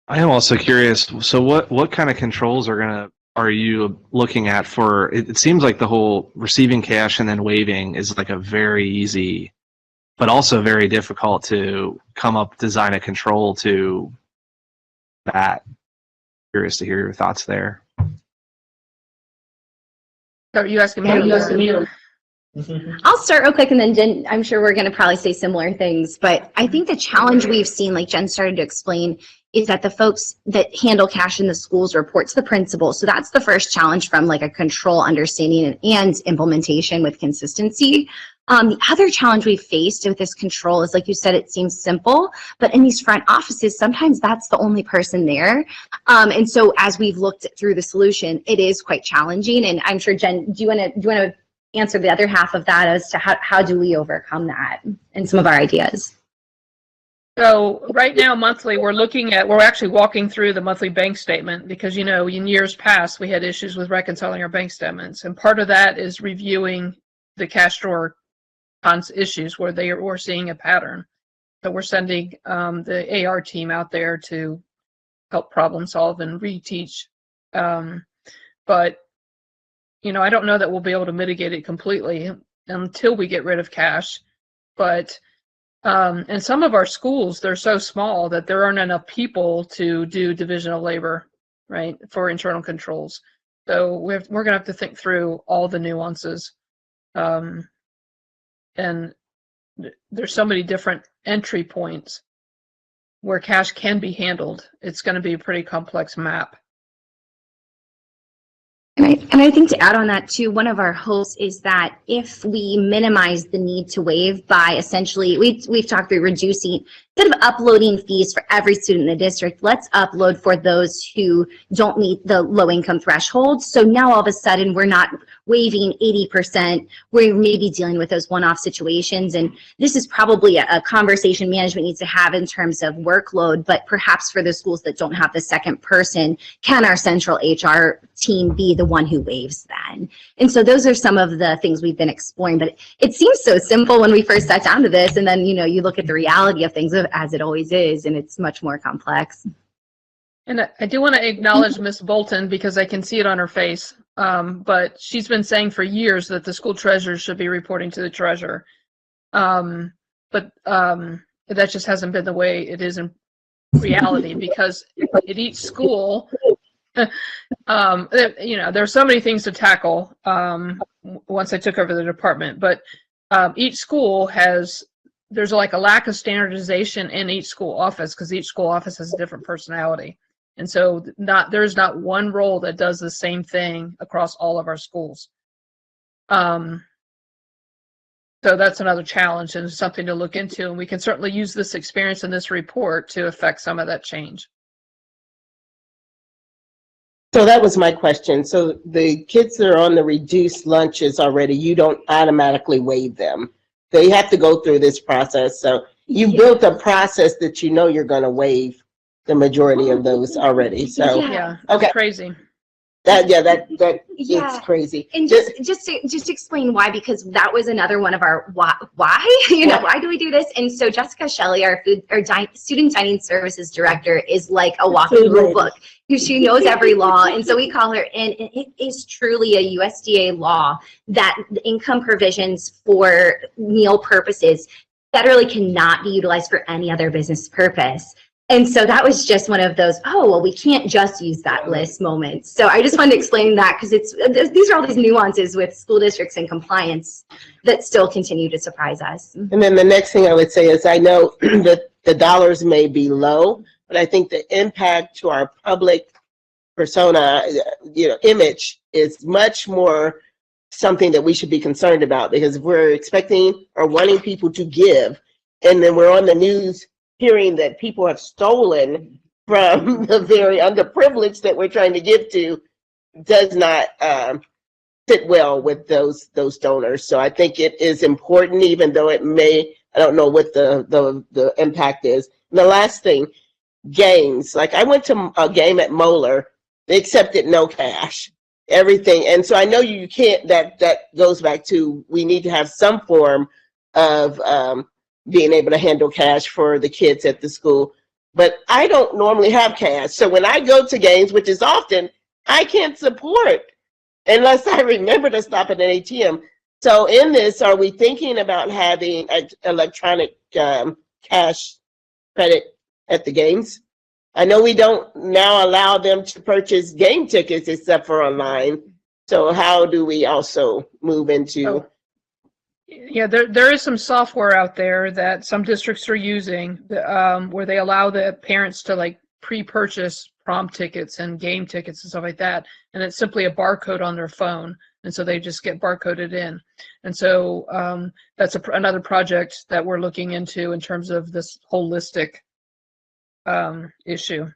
I am also curious. So, what kind of controls are you looking at for? It seems like the whole receiving cash and then waiving is like a very easy, but also very difficult to design a control to that. Curious to hear your thoughts there. Are you asking me? I'll start real quick, and then Jen, I'm sure we're going to probably say similar things, but I think the challenge we've seen, like Jen started to explain, is that the folks that handle cash in the schools report to the principal. So that's the first challenge from like a control understanding and implementation with consistency. The other challenge we've faced with this control is, like you said, it seems simple, but in these front offices, sometimes that's the only person there. And so as we've looked through the solution, it is quite challenging. And I'm sure, Jen, do you want to answer the other half of that as to how do we overcome that and some of our ideas? So right now, monthly, we're actually walking through the monthly bank statement because, you know, in years past, we had issues with reconciling our bank statements. And part of that is reviewing the cash drawer issues where we're seeing a pattern. So we're sending the AR team out there to help problem solve and reteach. But, you know, I don't know that we'll be able to mitigate it completely until we get rid of cash. But in some of our schools, they're so small that there aren't enough people to do division of labor, right, for internal controls. So we're going to have to think through all the nuances. And there's so many different entry points where cash can be handled. It's going to be a pretty complex map. And I think to add on that too, one of our hopes is that if we minimize the need to waive by essentially, we've talked through reducing, instead of uploading fees for every student in the district, let's upload for those who don't meet the low income threshold. So now all of a sudden we're not waiving 80%, we're maybe dealing with those one-off situations. And this is probably a conversation management needs to have in terms of workload, but perhaps for the schools that don't have the second person, can our central HR team be the one who waives then? And so those are some of the things we've been exploring, but it seems so simple when we first sat down to this, and then, you know, you look at the reality of things as it always is, and it's much more complex. And I do want to acknowledge Ms. Bolton because I can see it on her face, but she's been saying for years that the school treasurer should be reporting to the treasurer. But that just hasn't been the way it is in reality, because at each school, you know, there's so many things to tackle once I took over the department, but each school there's like a lack of standardization in each school office because each school office has a different personality. And so there's not one role that does the same thing across all of our schools. So that's another challenge and something to look into. And we can certainly use this experience in this report to affect some of that change. So that was my question. So the kids that are on the reduced lunches already, you don't automatically waive them. They have to go through this process. So you built a process that you know you're going to waive the majority of those already. So Yeah, okay, it's crazy. that Yeah. it's crazy. And just to explain why, because that was another one of our why why do we do this? And so Jessica Shelley, our student dining services director, is like a walking rule book. She knows every law, and so we call her in. And it is truly a USDA law that the income provisions for meal purposes federally cannot be utilized for any other business purpose. And so that was just one of those, oh, well, we can't just use that list moments. So I just wanted to explain that, because these are all these nuances with school districts and compliance that still continue to surprise us. And then the next thing I would say is, I know that the dollars may be low, but I think the impact to our public persona, image is much more something that we should be concerned about, because if we're expecting or wanting people to give, and then we're on the news hearing that people have stolen from the very underprivileged that we're trying to give to, does not fit well with those donors. So I think it is important, even though it may, I don't know what the impact is. And the last thing, games. Like, I went to a game at Moeller, they accepted no cash, everything. And so I know you can't, that goes back to, we need to have some form of being able to handle cash for the kids at the school. But I don't normally have cash. So when I go to games, which is often, I can't support unless I remember to stop at an ATM. So in this, are we thinking about having electronic cash credit at the games? I know we don't now allow them to purchase game tickets except for online. So how do we also move into? Yeah, there is some software out there that some districts are using where they allow the parents to like pre-purchase prom tickets and game tickets and stuff like that, and it's simply a barcode on their phone, and so they just get barcoded in. And so that's another project that we're looking into in terms of this holistic issue.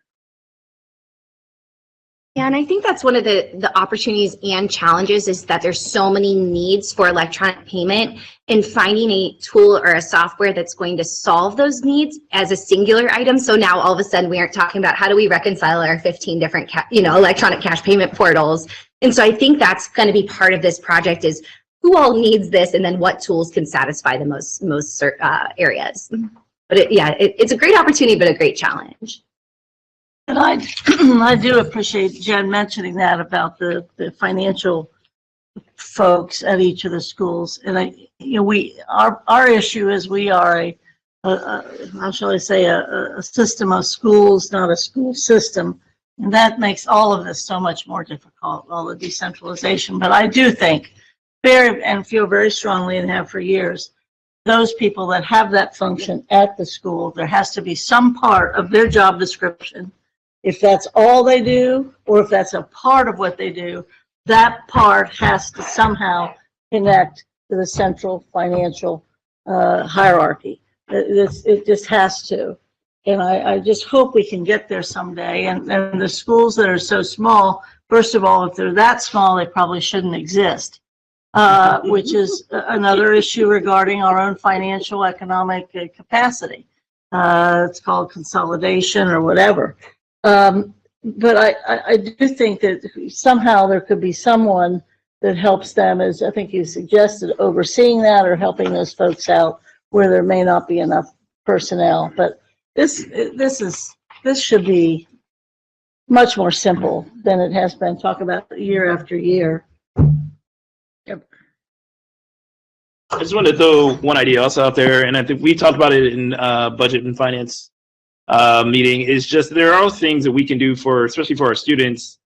Yeah, and I think that's one of the opportunities and challenges, is that there's so many needs for electronic payment, and finding a tool or a software that's going to solve those needs as a singular item. So now all of a sudden we aren't talking about how do we reconcile our 15 different electronic cash payment portals. And so I think that's going to be part of this project, is who all needs this, and then what tools can satisfy the most areas. But it's a great opportunity, but a great challenge. And I do appreciate Jen mentioning that about the financial folks at each of the schools. And our issue is we are how shall I say, a system of schools, not a school system. And that makes all of this so much more difficult, all the decentralization. But I do think and feel very strongly, and have for years, those people that have that function at the school, there has to be some part of their job description. If that's all they do, or if that's a part of what they do, that part has to somehow connect to the central financial hierarchy. It just has to. And I just hope we can get there someday. And the schools that are so small, first of all, if they're that small, they probably shouldn't exist, which is another issue regarding our own financial economic capacity. It's called consolidation or whatever. But I do think that somehow there could be someone that helps them, as I think you suggested, overseeing that or helping those folks out where there may not be enough personnel. But this should be much more simple than it has been. Talk about year after year. Yep. I just wanted to throw one idea also out there, and I think we talked about it in budget and finance meeting, is just there are things that we can do especially for our students,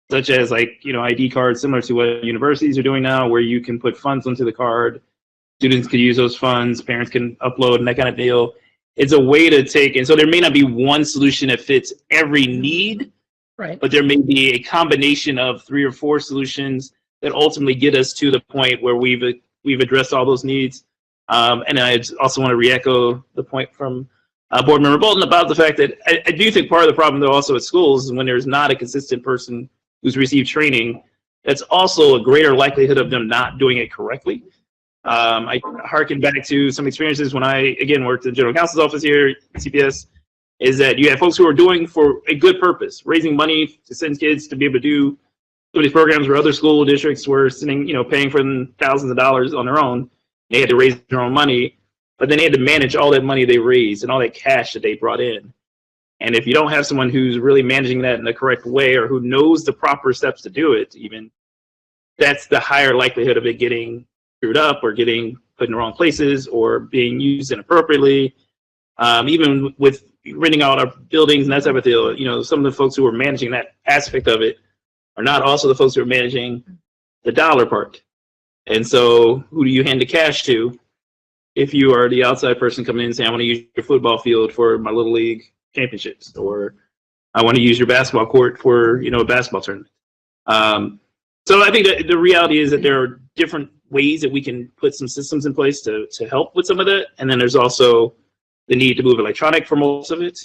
such as ID cards, similar to what universities are doing now, where you can put funds onto the card. Students could use those funds, parents can upload, and that kind of deal. It's a way to take, and so there may not be one solution that fits every need, right? But there may be a combination of 3 or 4 solutions that ultimately get us to the point where we've addressed all those needs. And I also want to re-echo the point from Board Member Bolton about the fact that I do think part of the problem, though, also at schools is when there's not a consistent person who's received training, that's also a greater likelihood of them not doing it correctly. I harken back to some experiences when I, again, worked in the General Counsel's office here at CPS. is that you have folks who are doing for a good purpose, raising money to send kids to be able to do some of these programs where other school districts were sending, paying for them thousands of dollars on their own. They had to raise their own money, but then they had to manage all that money they raised and all that cash that they brought in. And if you don't have someone who's really managing that in the correct way, or who knows the proper steps to do it, even, that's the higher likelihood of it getting screwed up or getting put in the wrong places or being used inappropriately. Even with renting out our buildings and that type of deal, some of the folks who are managing that aspect of it are not also the folks who are managing the dollar part. And so who do you hand the cash to if you are the outside person coming in and saying, I want to use your football field for my little league championships, or I want to use your basketball court for, a basketball tournament. So I think that the reality is that there are different ways that we can put some systems in place to help with some of that. And then there's also the need to move electronic for most of it.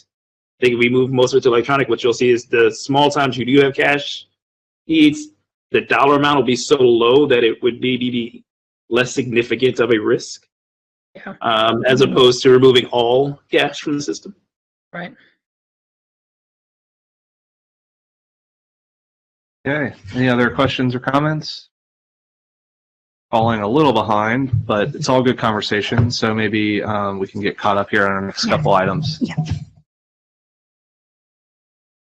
I think if we move most of it to electronic, what you'll see is the small times you do have cash needs, the dollar amount will be so low that it would be less significant of a risk, as opposed to removing all cash from the system. Right. Okay. Any other questions or comments? Falling a little behind, but it's all good conversation. So maybe we can get caught up here on our next couple items. Yeah.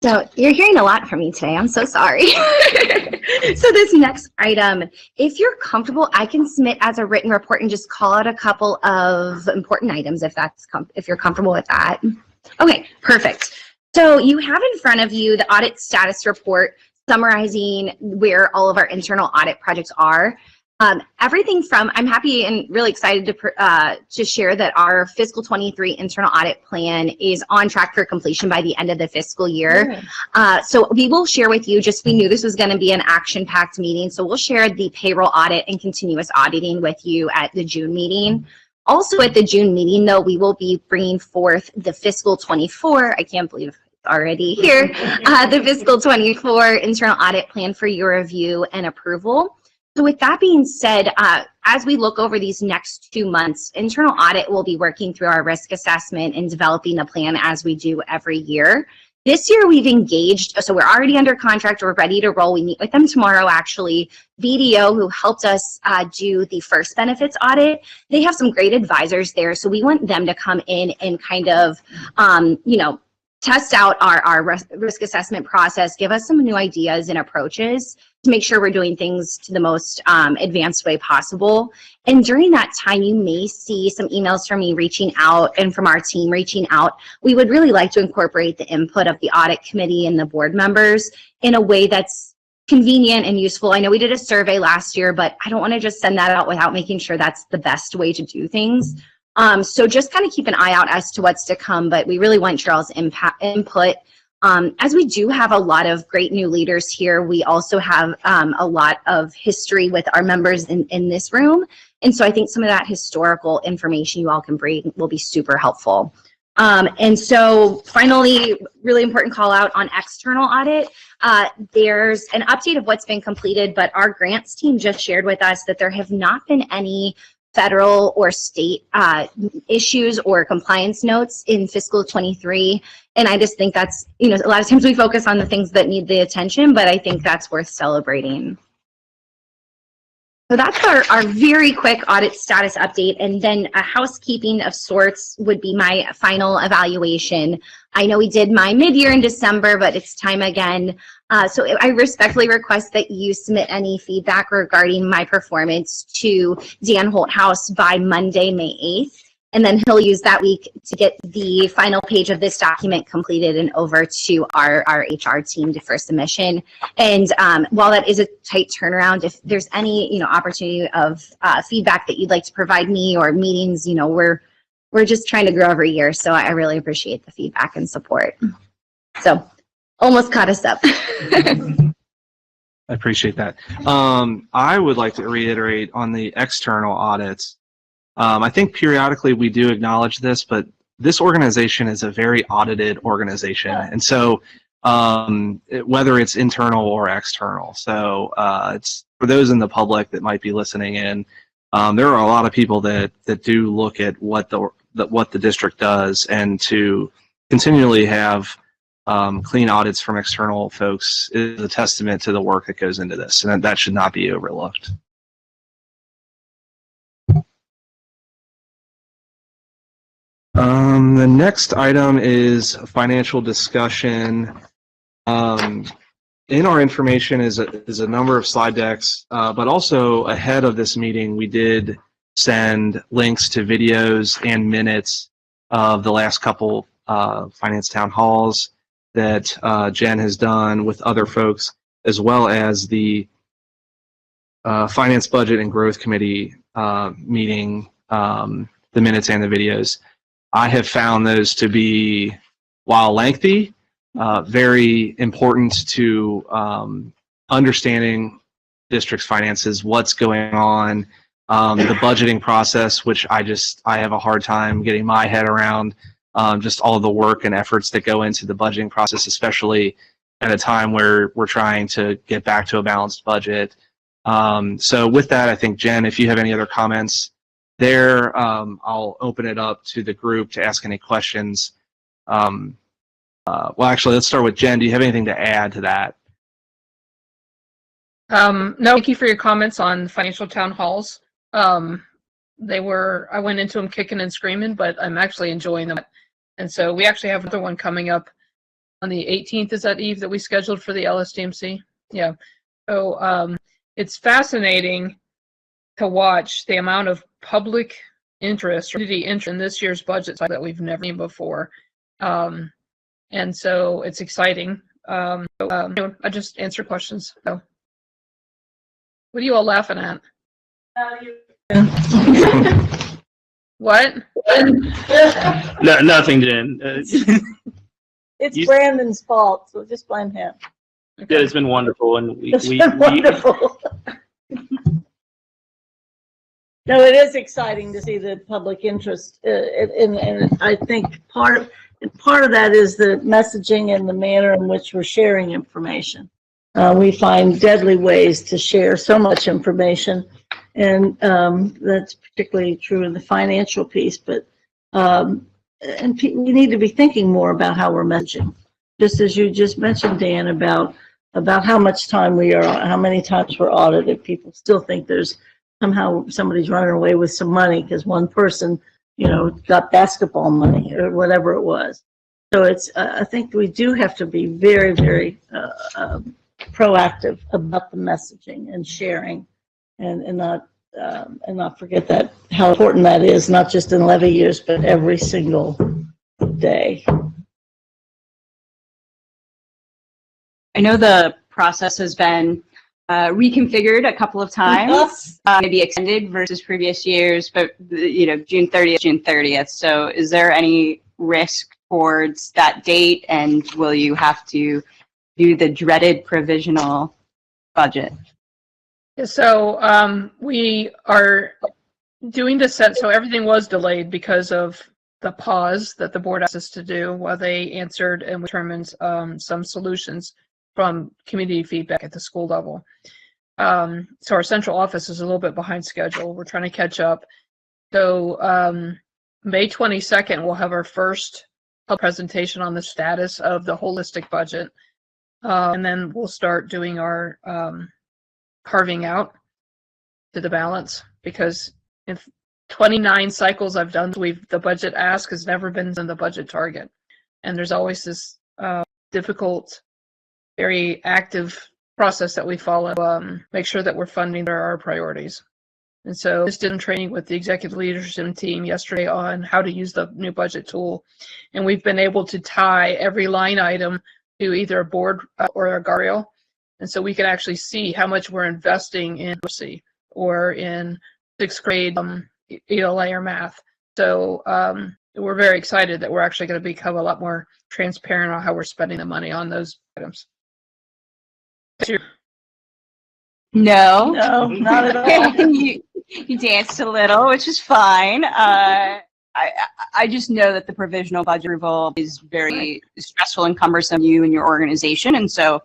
So you're hearing a lot from me today. I'm so sorry. So this next item, if you're comfortable, I can submit as a written report and just call out a couple of important items if you're comfortable with that. Okay, perfect. So you have in front of you the audit status report summarizing where all of our internal audit projects are. Everything from, I'm happy and really excited to share that our fiscal 23 internal audit plan is on track for completion by the end of the fiscal year. So we will share with you, we knew this was going to be an action-packed meeting, so we'll share the payroll audit and continuous auditing with you at the June meeting. Also at the June meeting, though, we will be bringing forth the fiscal 24, I can't believe it's already here, the fiscal 24 internal audit plan for your review and approval. So with that being said, as we look over these next 2 months, internal audit will be working through our risk assessment and developing a plan as we do every year. This year we've engaged, so we're already under contract, we're ready to roll. We meet with them tomorrow, actually. BDO, who helped us do the first benefits audit, they have some great advisors there. So we want them to come in and kind of, test out our risk assessment process, give us some new ideas and approaches to make sure we're doing things to the most advanced way possible. And during that time, you may see some emails from me reaching out and from our team reaching out. We would really like to incorporate the input of the audit committee and the board members in a way that's convenient and useful. I know we did a survey last year, but I don't want to just send that out without making sure that's the best way to do things. So just kind of keep an eye out as to what's to come, but we really want y'all's input. As we do have a lot of great new leaders here, we also have a lot of history with our members in this room. And so I think some of that historical information you all can bring will be super helpful. And so finally, really important call out on external audit. There's an update of what's been completed, but our grants team just shared with us that there have not been any federal or state issues or compliance notes in fiscal 23. And I just think that's, a lot of times we focus on the things that need the attention, but I think that's worth celebrating. So that's our very quick audit status update. And then a housekeeping of sorts would be my final evaluation. I know we did my mid-year in December, but it's time again. So I respectfully request that you submit any feedback regarding my performance to Dan Holthouse by Monday, May 8th. And then he'll use that week to get the final page of this document completed and over to our HR team for submission. And while that is a tight turnaround, if there's any opportunity of feedback that you'd like to provide me or meetings, we're just trying to grow every year. So I really appreciate the feedback and support. So almost caught us up. I appreciate that. I would like to reiterate on the external audits. I think periodically we do acknowledge this, but this organization is a very audited organization. And so whether it's internal or external. So it's for those in the public that might be listening in, there are a lot of people that do look at what the district does and to continually have clean audits from external folks is a testament to the work that goes into this, and that should not be overlooked. The next item is financial discussion. In our information is a number of slide decks, but also ahead of this meeting, we did send links to videos and minutes of the last couple finance town halls that Jen has done with other folks, as well as the Finance, Budget, and Growth Committee meeting, the minutes and the videos. I have found those to be, while lengthy, very important to understanding district's finances, what's going on, the budgeting process, which I have a hard time getting my head around, just all of the work and efforts that go into the budgeting process, especially at a time where we're trying to get back to a balanced budget. So with that, I think, Jen, if you have any other comments there, I'll open it up to the group to ask any questions. Well, actually, let's start with Jen. Do you have anything to add to that? No, thank you for your comments on financial town halls. I went into them kicking and screaming, but I'm actually enjoying them. And so we actually have another one coming up on the 18th. Is that Eve that we scheduled for the LSDMC? Yeah. So it's fascinating to watch the amount of public interest in this year's budget that we've never seen before. And so it's exciting. I just answer questions. So, what are you all laughing at? What? No, nothing, Jen. It's Brandon's fault, so just blame him. Yeah, it's been wonderful, and It's been wonderful. No, it is exciting to see the public interest, and I think part of that is the messaging and the manner in which we're sharing information. We find deadly ways to share so much information, and that's particularly true in the financial piece. But we need to be thinking more about how we're messaging. Just as you just mentioned, Dan, about how much time how many times we're audited. People still think there's somehow somebody's running away with some money because one person, got basketball money or whatever it was. So I think we do have to be very, very proactive about the messaging and sharing, and not forget that how important that is, not just in levy years, but every single day. I know the process has been reconfigured a couple of times, maybe extended versus previous years, but June 30th. So is there any risk towards that date, and will you have to do the dreaded provisional budget? So we are doing the set. So everything was delayed because of the pause that the board asked us to do while they answered and determined some solutions from community feedback at the school level. So our central office is a little bit behind schedule. We're trying to catch up. So May 22nd, we'll have our first presentation on the status of the holistic budget. And then we'll start doing our carving out to the balance, because in 29 cycles I've done, the budget ask has never been in the budget target. And there's always this difficult, very active process that we follow, make sure that we're funding our priorities. And so just did training with the executive leadership team yesterday on how to use the new budget tool. And we've been able to tie every line item to either a board or a guardrail. And so we can actually see how much we're investing in literacy or in 6th grade ELA or math. So we're very excited that we're actually going to become a lot more transparent on how we're spending the money on those items. No, not at all. You danced a little, which is fine. I just know that the provisional budget approval is very stressful and cumbersome to you and your organization, and so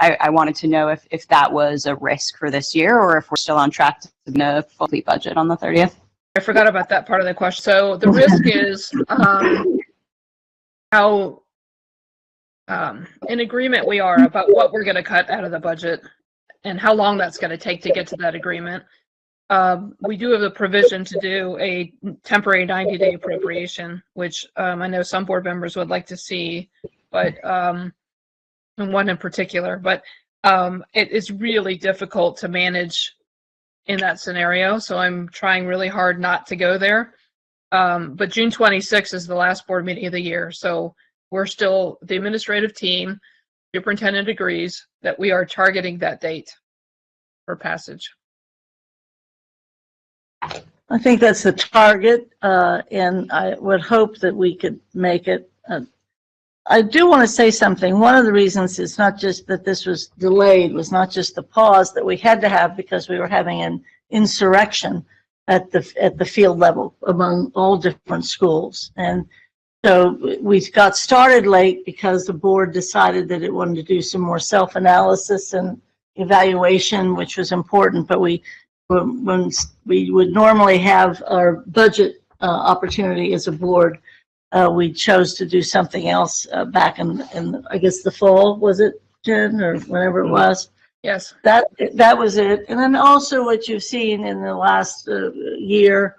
I wanted to know if that was a risk for this year, or if we're still on track to submit a complete budget on the 30th. I forgot about that part of the question. So the risk is how in agreement we are about what we're going to cut out of the budget and how long that's going to take to get to that agreement. We do have the provision to do a temporary 90-day appropriation, which I know some board members would like to see, but and one in particular. But it is really difficult to manage in that scenario, so I'm trying really hard not to go there. But June 26th is the last board meeting of the year, so we're still, the administrative team, superintendent agrees that we are targeting that date for passage. I think that's the target, and I would hope that we could make it. I do want to say something. One of the reasons it's not just that this was delayed, was not just the pause that we had to have because we were having an insurrection at the field level among all different schools. And so we got started late because the board decided that it wanted to do some more self-analysis and evaluation, which was important, but when we would normally have our budget opportunity as a board, we chose to do something else back in I guess the fall, was it, Jen, or whenever it was? Yes. That was it. And then also what you've seen in the last year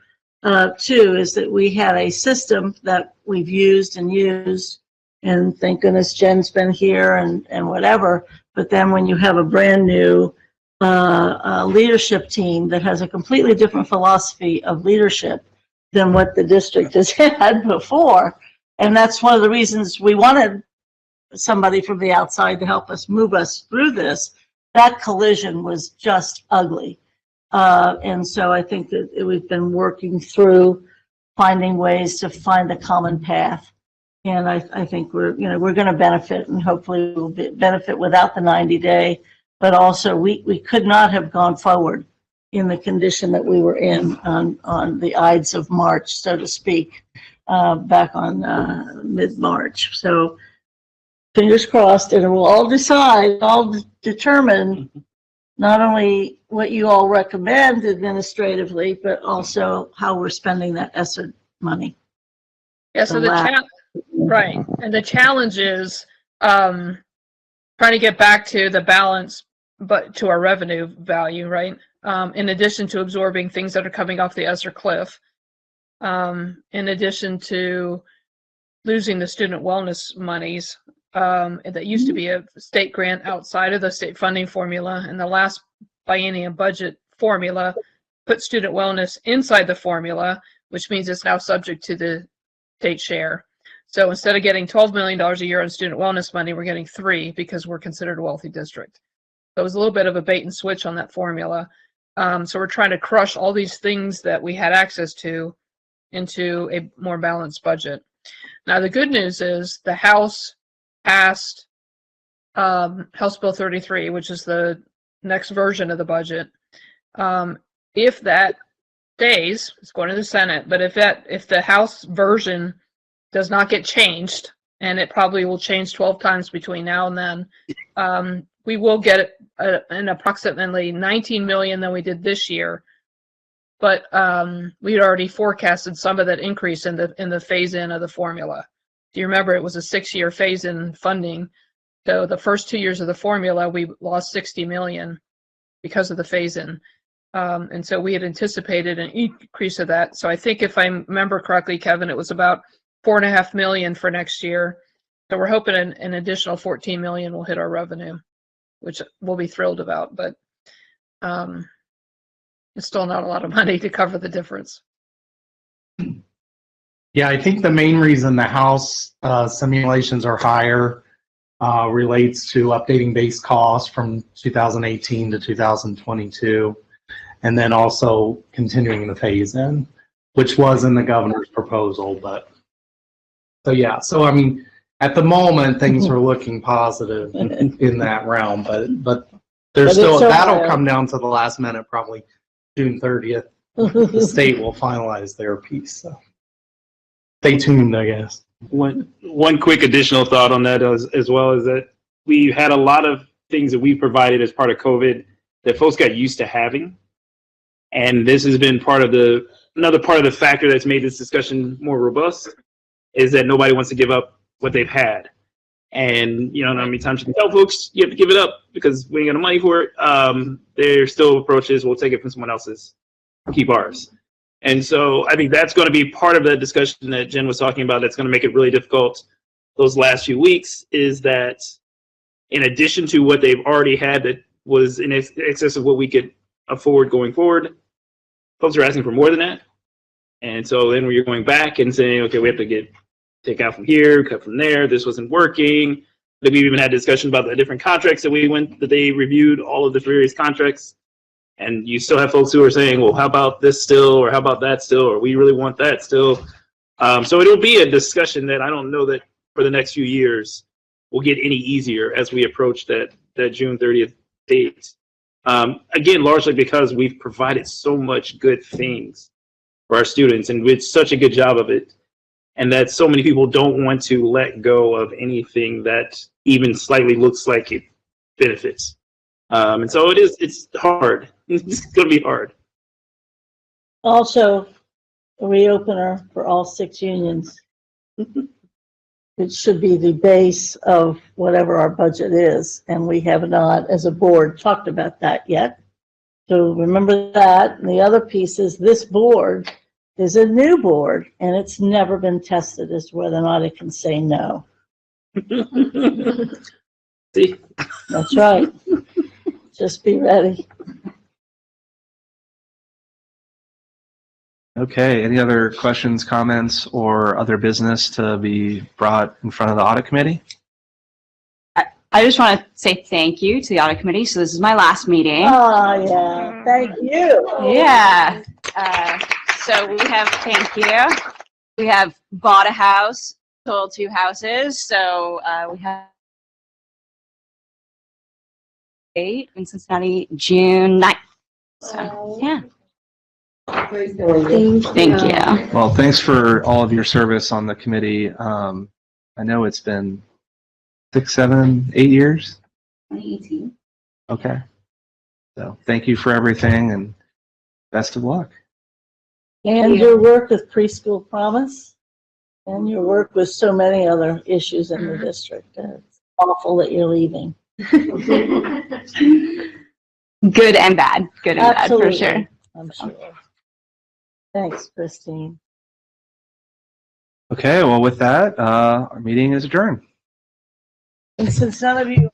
too is that we had a system that we've used, and thank goodness Jen's been here and whatever. But then when you have a brand new leadership team that has a completely different philosophy of leadership than what the district has had before, and that's one of the reasons we wanted somebody from the outside to help us move us through this. That collision was just ugly. And so I think that we've been working through finding ways to find a common path. And I think we're going to benefit, and hopefully we'll benefit without the 90-day. But also we could not have gone forward in the condition that we were in on the Ides of March, so to speak, back on mid-March. So fingers crossed, and we'll all determine not only what you all recommend administratively, but also how we're spending that ESSER money. Yeah, so right, and the challenge is trying to get back to the balance, but to our revenue value, right? In addition to absorbing things that are coming off the ESSER cliff, in addition to losing the student wellness monies that used to be a state grant outside of the state funding formula, and the last biennium budget formula put student wellness inside the formula, which means it's now subject to the state share. So instead of getting $12 million a year on student wellness money, we're getting $3 million because we're considered a wealthy district. So it was a little bit of a bait and switch on that formula. So we're trying to crush all these things that we had access to into a more balanced budget. Now, the good news is the House passed House Bill 33, which is the next version of the budget. If that stays, it's going to the Senate, but if the House version does not get changed, and it probably will change 12 times between now and then, we will get an approximately $19 million than we did this year. But we had already forecasted some of that increase in the phase-in of the formula. Do you remember it was a 6-year phase-in funding? So the first 2 years of the formula, we lost $60 million because of the phase-in. And so we had anticipated an increase of that. So I think if I remember correctly, Kevin, it was about $4.5 million for next year. So we're hoping an additional $14 million will hit our revenue, which we'll be thrilled about. But it's still not a lot of money to cover the difference. Yeah, I think the main reason the House simulations are higher relates to updating base costs from 2018 to 2022, and then also continuing the phase-in, which was in the governor's proposal. But so yeah, so I mean, at the moment things are looking positive in that realm, but there's still that'll come down to the last minute, probably June 30th. The state will finalize their piece. So stay tuned, I guess. One quick additional thought on that as well is that we had a lot of things that we provided as part of COVID that folks got used to having. And this has been another part of the factor that's made this discussion more robust, is that nobody wants to give up what they've had. And you know how many times you can tell folks you have to give it up because we ain't got the money for it. Their still approaches, we'll take it from someone else's, keep ours. And so I think that's going to be part of that discussion that Jen was talking about. That's going to make it really difficult those last few weeks, is that in addition to what they've already had that was in excess of what we could afford going forward, folks are asking for more than that. And so then we're going back and saying, okay, we have to take out from here, cut from there. This wasn't working. Then we even had discussion about the different contracts that they reviewed, all of the various contracts. And you still have folks who are saying, well, how about this still, or how about that still, or we really want that still. So it'll be a discussion that I don't know that for the next few years will get any easier as we approach that June 30th date. Again, largely because we've provided so much good things for our students, and we did such a good job of it, and that so many people don't want to let go of anything that even slightly looks like it benefits. And so it's hard. It's going to be hard. Also, a reopener for all 6 unions. It should be the base of whatever our budget is, and we have not, as a board, talked about that yet. So remember that. And the other piece is this board is a new board, and it's never been tested as to whether or not it can say no. See? That's right. Just be ready. Okay, any other questions, comments, or other business to be brought in front of the audit committee? I just want to say thank you to the audit committee. So this is my last meeting. Oh, yeah. Thank you. Yeah. So we have, thank you. We have bought a house, sold 2 houses. So we have 8 in Cincinnati, June 9th. So, yeah. Thank you. Well, thanks for all of your service on the committee. I know it's been 6, 7, 8 years. 2018. Okay. So thank you for everything, and best of luck. And your work with Preschool Promise, and your work with so many other issues in the district. It's awful that you're leaving. Good and bad. Good and Absolutely. bad, for sure. I'm sure. Thanks, Christine. Okay, well, with that, our meeting is adjourned. And since none of you